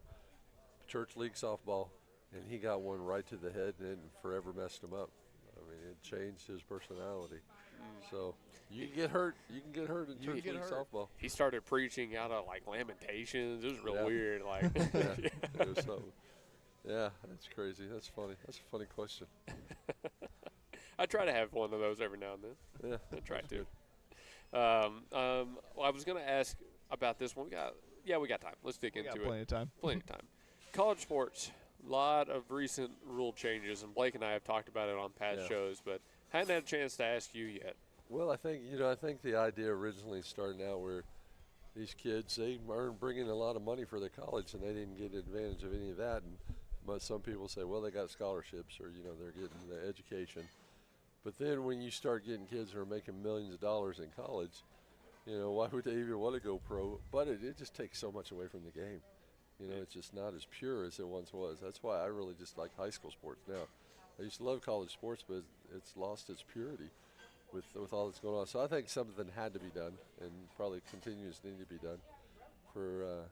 church league softball, and he got one right to the head and it forever messed him up. I mean, it changed his personality. So you can get hurt. You can get hurt in church league softball. He started preaching out of like Lamentations. It was real Yeah. weird. Like, Yeah, it was something. Yeah, that's crazy. That's funny. That's a funny question. I try to have one of those every now and then. Yeah, I try that's to. good. Well, I was going to ask about this one. We got time. Let's dig into it. Plenty of time. Plenty of time. College sports. A lot of recent rule changes, and Blake and I have talked about it on past Yeah. shows, but hadn't had a chance to ask you yet. Well, I think the idea originally started out where these kids, they aren't bringing a lot of money for their college, and they didn't get advantage of any of that. But some people say, well, they got scholarships, or they're getting the education. But then when you start getting kids who are making millions of dollars in college, why would they even want to go pro? But it just takes so much away from the game. It's just not as pure as it once was. That's why I really just like high school sports now. I used to love college sports, but it's lost its purity with all that's going on. So I think something had to be done, and probably continues to need to be done for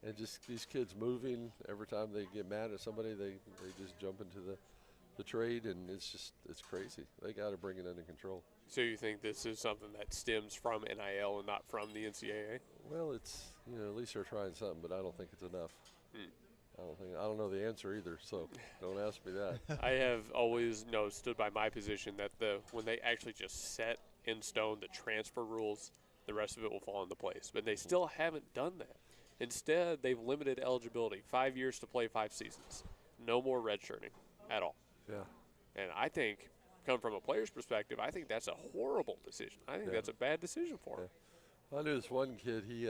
and just these kids moving. Every time they get mad at somebody, they just jump into the trade, and it's crazy. They got to bring it under control. So you think this is something that stems from NIL and not from the NCAA? Well, it's at least they're trying something, but I don't think it's enough. I don't know the answer either, so don't ask me that. I have always stood by my position that when they actually just set in stone the transfer rules, the rest of it will fall into place. But they still haven't done that. Instead, they've limited eligibility, 5 years to play 5 seasons. No more redshirting at all. Yeah. And I think, come from a player's perspective, I think that's a horrible decision. I think that's a bad decision for him. I knew this one kid, he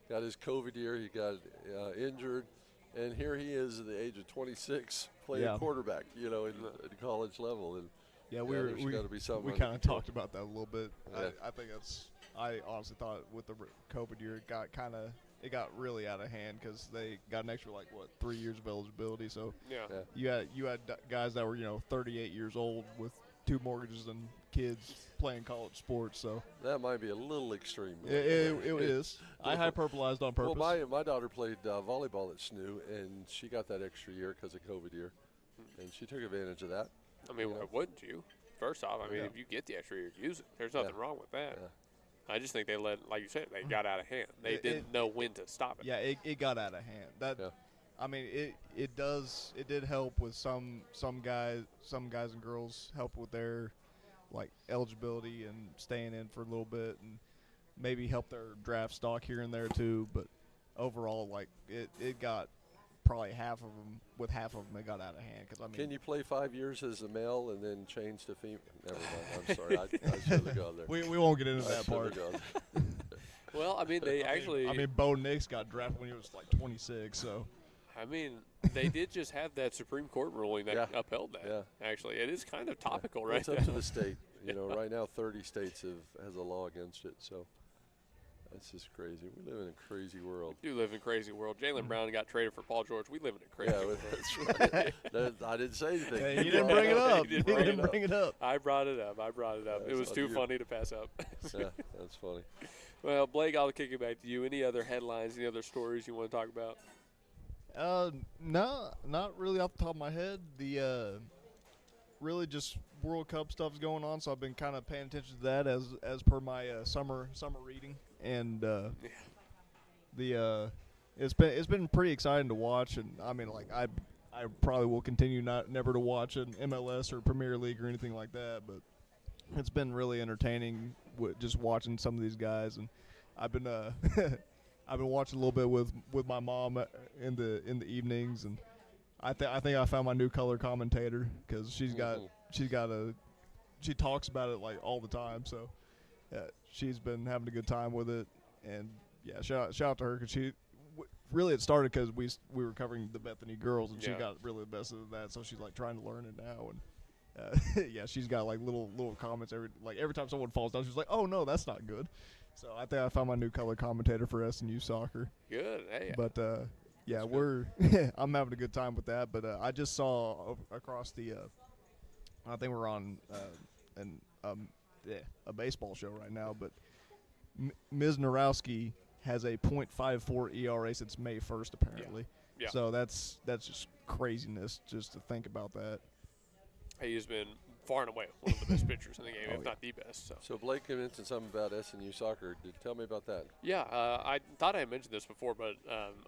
got his COVID year, he got injured, and here he is at the age of 26 playing quarterback, in college level. And we got to be something. We kind of talked about that a little bit. Yeah. I think I honestly thought with the COVID year, it got really out of hand because they got an extra 3 years of eligibility. So you had guys that were 38 years old with 2 mortgages and kids playing college sports. So that might be a little extreme. It is. I hyperbolized on purpose. Well, my daughter played volleyball at SNU, and she got that extra year because of COVID year, and she took advantage of that. I mean, why wouldn't you? First off, I mean, if you get the extra year, use it. There's nothing wrong with that. I just think they like you said, they got out of hand. They didn't know when to stop it. Yeah, it got out of hand. I mean, it did help with some guys and girls help with their eligibility and staying in for a little bit, and maybe help their draft stock here and there too. But overall, it got probably half of them it got out of hand. Because can you play 5 years as a male and then change to female? Never mind. I'm sorry. I should have gone there. We won't get into that part. Well, I mean, Bo Nix got drafted when he was 26. So. I mean, they did just have that Supreme Court ruling that upheld that. Yeah. Actually, it is kind of topical right it's now. It's up to the state. Right now 30 states has a law against it. So that's just crazy. We live in a crazy world. We do live in a crazy world. Jaylen Brown got traded for Paul George. We live in a crazy world. That's right. I didn't say anything. Hey, you didn't bring it up. You didn't bring it up. I brought it up. It was too funny to pass up. Yeah, that's funny. Well, Blake, I'll kick it back to you. Any other headlines, any other stories you want to talk about? No, not really off the top of my head. The really just World Cup stuff's going on, so I've been kind of paying attention to that as per my summer reading, and it's been pretty exciting to watch, and I mean I probably will continue never to watch an MLS or Premier League or anything like that, but it's been really entertaining just watching some of these guys, and I've been I've been watching a little bit with my mom in the evenings, and I think I found my new color commentator because she's got she talks about it like all the time. So she's been having a good time with it, and yeah, shout out to her because really it started because we were covering the Bethany girls, and she got really the best of that. So she's like trying to learn it now, and yeah, she's got like little comments every time someone falls down, she's like, "Oh no, that's not good." So I think I found my new color commentator for SNU soccer. Good. Hey. But yeah, I'm having a good time with that. But I just saw across the I think we're on a baseball show right now, but Ms. Narowski has a .54 ERA since May 1st, apparently. Yeah. So that's just craziness just to think about that. He has been far and away one of the best pitchers in the game, if not the best. So Blake mentioned something about SNU soccer. Tell me about that. Yeah, I thought I had mentioned this before, but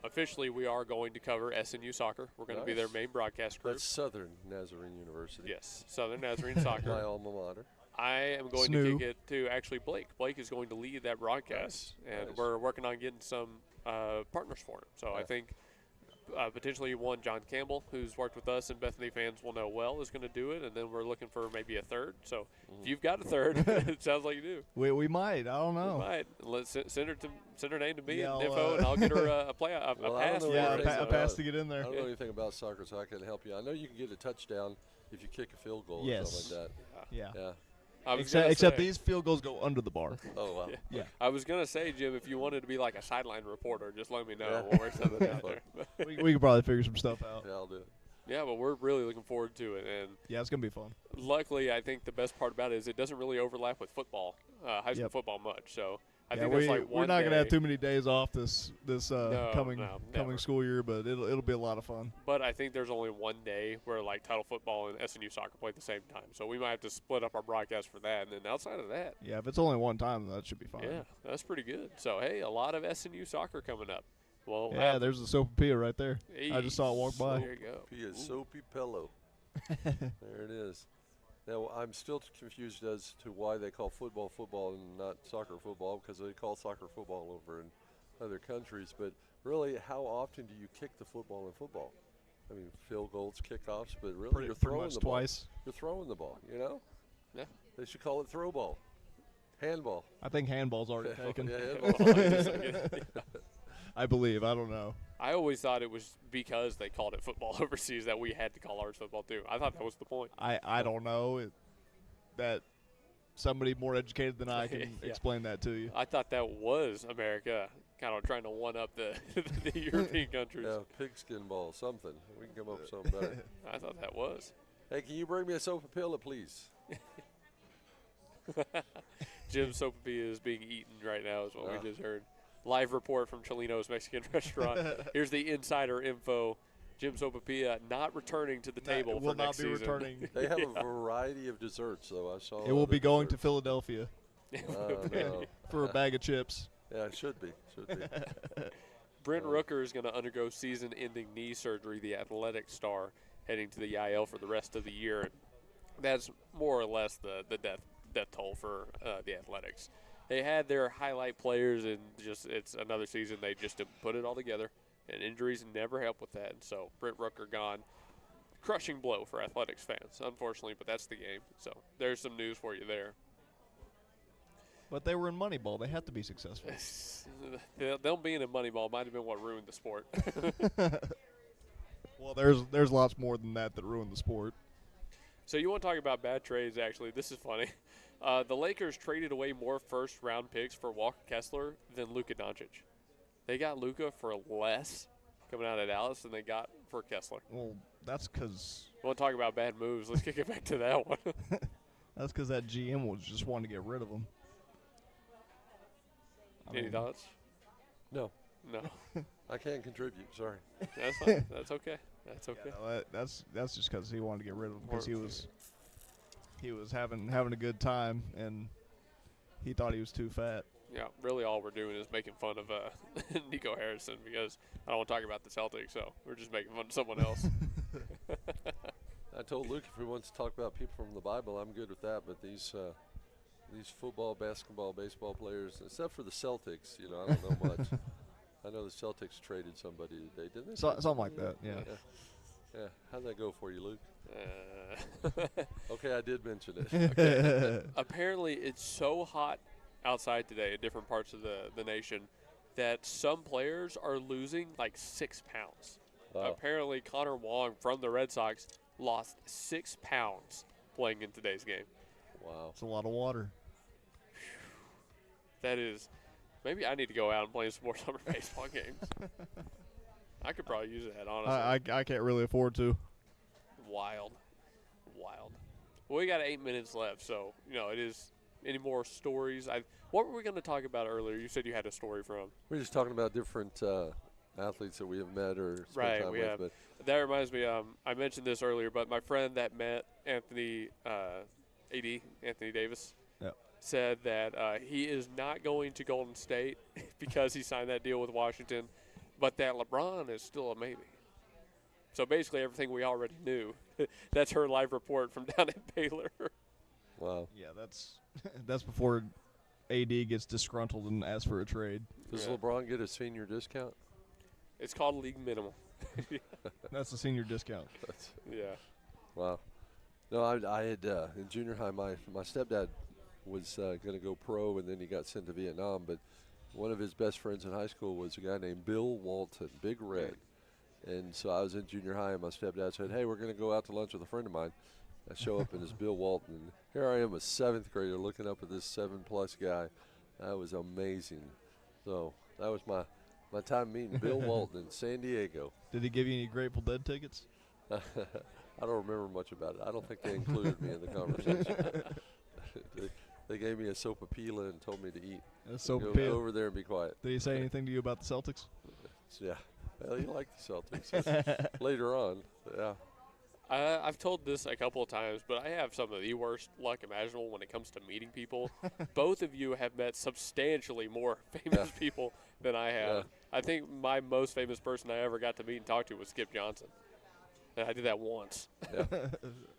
officially we are going to cover SNU soccer. We're going to be their main broadcast group. That's Southern Nazarene University. Yes, Southern Nazarene Soccer. My alma mater. I am going to kick it to actually Blake. Blake is going to lead that broadcast, and we're working on getting some partners for him. So I think potentially one, John Campbell, who's worked with us and Bethany fans will know well, is going to do it, and then we're looking for maybe a third. So if you've got a third, it sounds like you do. We might. I don't know. We might. Let's send her name to me and info, and I'll get her a pass. A pass to get in there. I don't know anything about soccer, so I can help you. I know you can get a touchdown if you kick a field goal or something like that. Yeah. Except these field goals go under the bar. Oh, wow. Yeah. I was going to say, Jim, if you wanted to be like a sideline reporter, just let me know. We'll work something out there. we can probably figure some stuff out. Yeah, I'll do it. Yeah, but we're really looking forward to it. And yeah, it's going to be fun. Luckily, I think the best part about it is it doesn't really overlap with football, high school football much. So I think there's like we're not going to have too many days off this coming never. school year, but it'll be a lot of fun. But I think there's only one day where like title football and SNU soccer play at the same time. So we might have to split up our broadcast for that. And then outside of that. Yeah, if it's only one time, that should be fine. Yeah, that's pretty good. So, hey, a lot of SNU soccer coming up. Well, yeah, there's the Sopapilla right there. I just saw it walk by. There you go. Pia Soapy Pillow. There it is. Now, I'm still confused as to why they call football and not soccer football, because they call soccer football over in other countries. But really, how often do you kick the football in football? I mean, field goals, kickoffs, but really you're throwing the ball. Twice. You're throwing the ball, you know? Yeah. They should call it throw ball. Handball. I think handball's already taken. Yeah, handball. I believe. I don't know. I always thought it was because they called it football overseas that we had to call ours football too. I thought that was the point. I don't know. That somebody more educated than I can explain that to you. I thought that was America kind of trying to one-up the European countries. Yeah, pigskin ball, something. We can come up with something better. I thought that was. Hey, can you bring me a Sopapilla, please? Jim Sopapilla is being eaten right now is what we just heard. Live report from Chelino's Mexican restaurant. Here's the insider info. Jim Sopapilla not returning to the table for next season. Returning. They have a variety of desserts, though. I saw. It will be going to Philadelphia no. for a bag of chips. Yeah, it should be. Brent Rooker is going to undergo season-ending knee surgery, the athletic star, heading to the IL for the rest of the year. That's more or less the death toll for the Athletics. They had their highlight players, and just it's another season they just didn't put it all together, and injuries never help with that. And so Brent Rooker gone. Crushing blow for Athletics fans, unfortunately, but that's the game. So there's some news for you there. But they were in Moneyball. They have to be successful. Them being in Moneyball might have been what ruined the sport. Well, there's lots more than that ruined the sport. So you want to talk about bad trades, actually. This is funny. The Lakers traded away more first-round picks for Walker Kessler than Luka Doncic. They got Luka for less coming out of Dallas than they got for Kessler. Well, that's because... We want to talk about bad moves. Let's kick it back to that one. That's because that GM was just wanting to get rid of him. Any thoughts? No. I can't contribute. Sorry. That's fine. That's okay. That's okay. Yeah, no, that's just because he wanted to get rid of him because he was having a good time and he thought he was too fat. Yeah, really all we're doing is making fun of Nico Harrison because I don't want to talk about the Celtics, so we're just making fun of someone else. I told Luke if he wants to talk about people from the Bible, I'm good with that. But these football, basketball, baseball players, except for the Celtics, I don't know much. I know the Celtics traded somebody today, didn't they? Something like that, yeah. Yeah, how'd that go for you, Luke? Okay, I did mention it. Okay. Apparently, it's so hot outside today in different parts of the nation that some players are losing like 6 pounds. Wow. Apparently, Connor Wong from the Red Sox lost 6 pounds playing in today's game. Wow. It's a lot of water. That is, maybe I need to go out and play some more summer baseball games. I could probably use that, honestly. I can't really afford to. Wild. Well, we got 8 minutes left, so, it is any more stories. What were we going to talk about earlier? You said you had a story from. We're just talking about different athletes that we have met or spent time with. But that reminds me, I mentioned this earlier, but my friend that met Anthony Davis, said that he is not going to Golden State because he signed that deal with Washington, but that LeBron is still a maybe. So basically everything we already knew. That's her live report from down at Baylor. Wow. Yeah, that's before AD gets disgruntled and asks for a trade. Does LeBron get a senior discount? It's called league minimum. That's a senior discount. Yeah. Wow. No, I had in junior high, my stepdad was going to go pro, and then he got sent to Vietnam. But one of his best friends in high school was a guy named Bill Walton, Big Red. And so I was in junior high, and my stepdad said, hey, we're going to go out to lunch with a friend of mine. I show up in this Bill Walton. And here I am, a 7th grader, looking up at this 7+ guy. That was amazing. So that was my time meeting Bill Walton in San Diego. Did he give you any Grateful Dead tickets? I don't remember much about it. I don't think they included me in the conversation. They gave me a sopapilla and told me to eat. A sopapilla? Go over there and be quiet. Did he say anything to you about the Celtics? Yeah. Well, he liked the Celtics. Later on, yeah. I've told this a couple of times, but I have some of the worst luck imaginable when it comes to meeting people. Both of you have met substantially more famous people than I have. Yeah. I think my most famous person I ever got to meet and talk to was Skip Johnson. And I did that once. Yeah.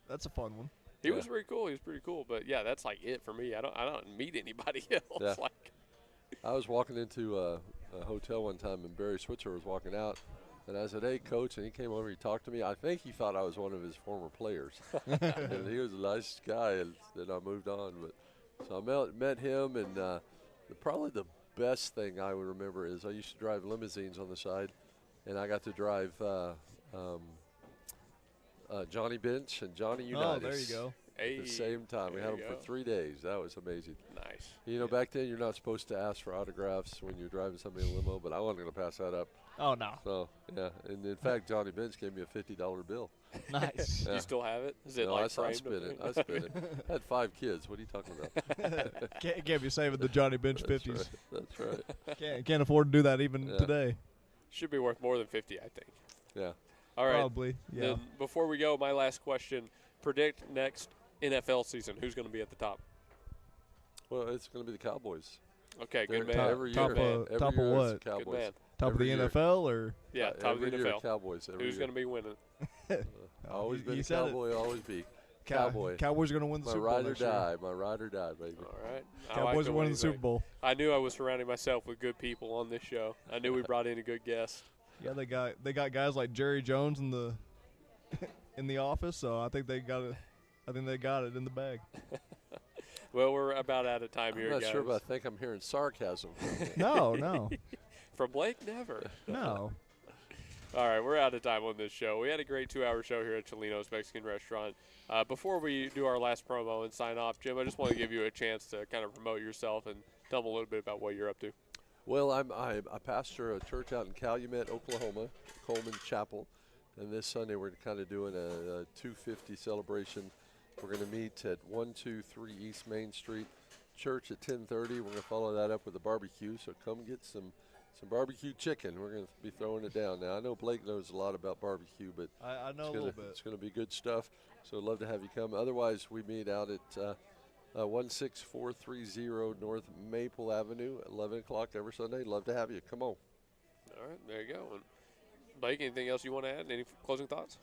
That's a fun one. He was pretty cool. He was pretty cool. But, yeah, that's like it for me. I don't meet anybody else. Yeah. Like, I was walking into a hotel one time, and Barry Switzer was walking out. And I said, hey, Coach, and he came over, he talked to me. I think he thought I was one of his former players. And he was a nice guy, and then I moved on. But so I met him, and probably the best thing I would remember is I used to drive limousines on the side, and I got to drive Johnny Bench and Johnny Unitas. Oh, there you go. At the same time. We had them for 3 days. That was amazing. Nice. You know, back then you're not supposed to ask for autographs when you're driving somebody in a limo, but I wasn't going to pass that up. Oh, no. So, yeah. And, in fact, Johnny Bench gave me a $50 bill. Nice. You still have it? Is it no, like I framed? spent it. I spent it. I had 5 kids. What are you talking about? Can't be saving the Johnny Bench 50s. That's right. Can't afford to do that even today. Should be worth more than 50, I think. Yeah. All right. Probably, yeah. Then before we go, my last question. Predict next NFL season. Who's going to be at the top? Well, it's going to be the Cowboys. Okay, good man. Every top year. of, top of what? Cowboys. Good man. Top every of the year. NFL or? Yeah, top of the year, NFL. Cowboys. Who's going to be winning? Always been You a said it. Cowboy, always be. Cowboy. Cowboys are going to win the My Super Bowl ride or next year. die. My ride or die, baby. All right. Cowboys are winning the Super Bowl. I knew I was surrounding myself with good people on this show. I knew we brought in a good guest. Yeah, they got guys like Jerry Jones in the in the office, so I think they got it. I think they got it in the bag. Well, we're about out of time here, I'm not guys. sure, but I think I'm hearing sarcasm. No. From Blake, never. No. All right, we're out of time on this show. We had a great 2-hour show here at Chelino's Mexican Restaurant. Before we do our last promo and sign off, Jim, I just want to give you a chance to kind of promote yourself and tell them a little bit about what you're up to. Well, I pastor a church out in Calumet, Oklahoma, Coleman Chapel. And this Sunday we're kind of doing a 250 celebration. We're going to meet at 123 East Main Street Church at 10:30. We're going to follow that up with a barbecue. So come get some barbecue chicken. We're going to be throwing it down. Now, I know Blake knows a lot about barbecue, but I know a little bit. It's going to be good stuff. So I'd love to have you come. Otherwise, we meet out at 16430 North Maple Avenue at 11 o'clock every Sunday. Love to have you. Come on. All right, there you go. And Blake, anything else you want to add? Any closing thoughts?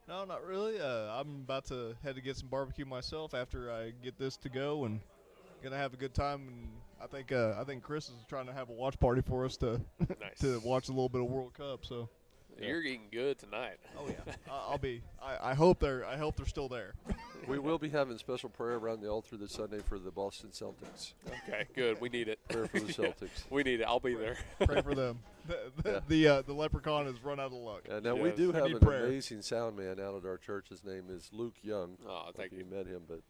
No, not really. I'm about to head to get some barbecue myself after I get this to go, and gonna have a good time. And I think Chris is trying to have a watch party for us to Nice. to watch a little bit of World Cup. So Yeah. You're eating good tonight. Oh yeah, I'll be. I hope they're still there. We will be having special prayer around the altar this Sunday for the Boston Celtics. Okay, good. We need it. Prayer for the Celtics. We need it. I'll be there. Pray for them. The leprechaun has run out of luck. Now we do have an amazing sound man out at our church. His name is Luke Young. Oh, thank you. You met him, but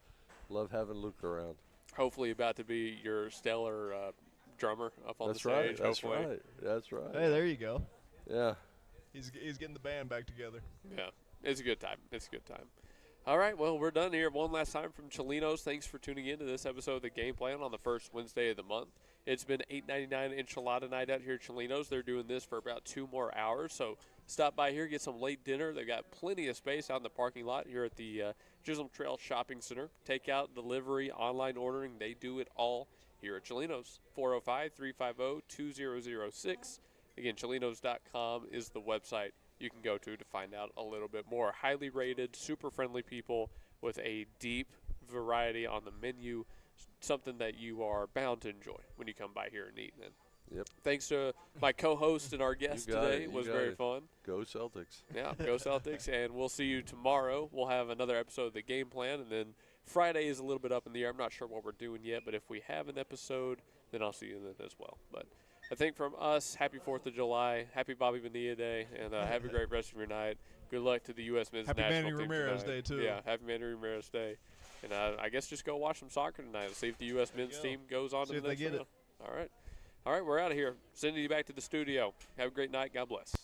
love having Luke around. Hopefully about to be your stellar drummer up on That's the right. stage. That's hopefully. right. That's right. Hey, there you go. Yeah. He's getting the band back together. Yeah, it's a good time. It's a good time. All right, well, we're done here one last time from Chelino's. Thanks for tuning in to this episode of The Game Plan on the first Wednesday of the month. It's been $8.99 Enchilada Night out here at Chelino's. They're doing this for about 2 more hours, so stop by here, get some late dinner. They've got plenty of space out in the parking lot here at the Chisholm Trail Shopping Center. Takeout, delivery, online ordering, they do it all here at Chelino's. 405-350-2006. Again, chelinos.com is the website you can go to find out a little bit more. Highly rated, super friendly people with a deep variety on the menu, something that you are bound to enjoy when you come by here and eat. And yep. Thanks to my co-host and our guest today. It was very fun. Go Celtics. Yeah, go Celtics. And we'll see you tomorrow. We'll have another episode of The Game Plan. And then Friday is a little bit up in the air. I'm not sure what we're doing yet, but if we have an episode, then I'll see you then as well. But I think from us, happy 4th of July, happy Bobby Bonilla Day, and have a great rest of your night. Good luck to the U.S. men's Happy national Manny team Ramirez tonight. Day, too. Yeah, happy Manny Ramirez Day. And I guess just go watch some soccer tonight and see if the U.S. men's team goes on to the next round. All right. All right, we're out of here. Sending you back to the studio. Have a great night. God bless.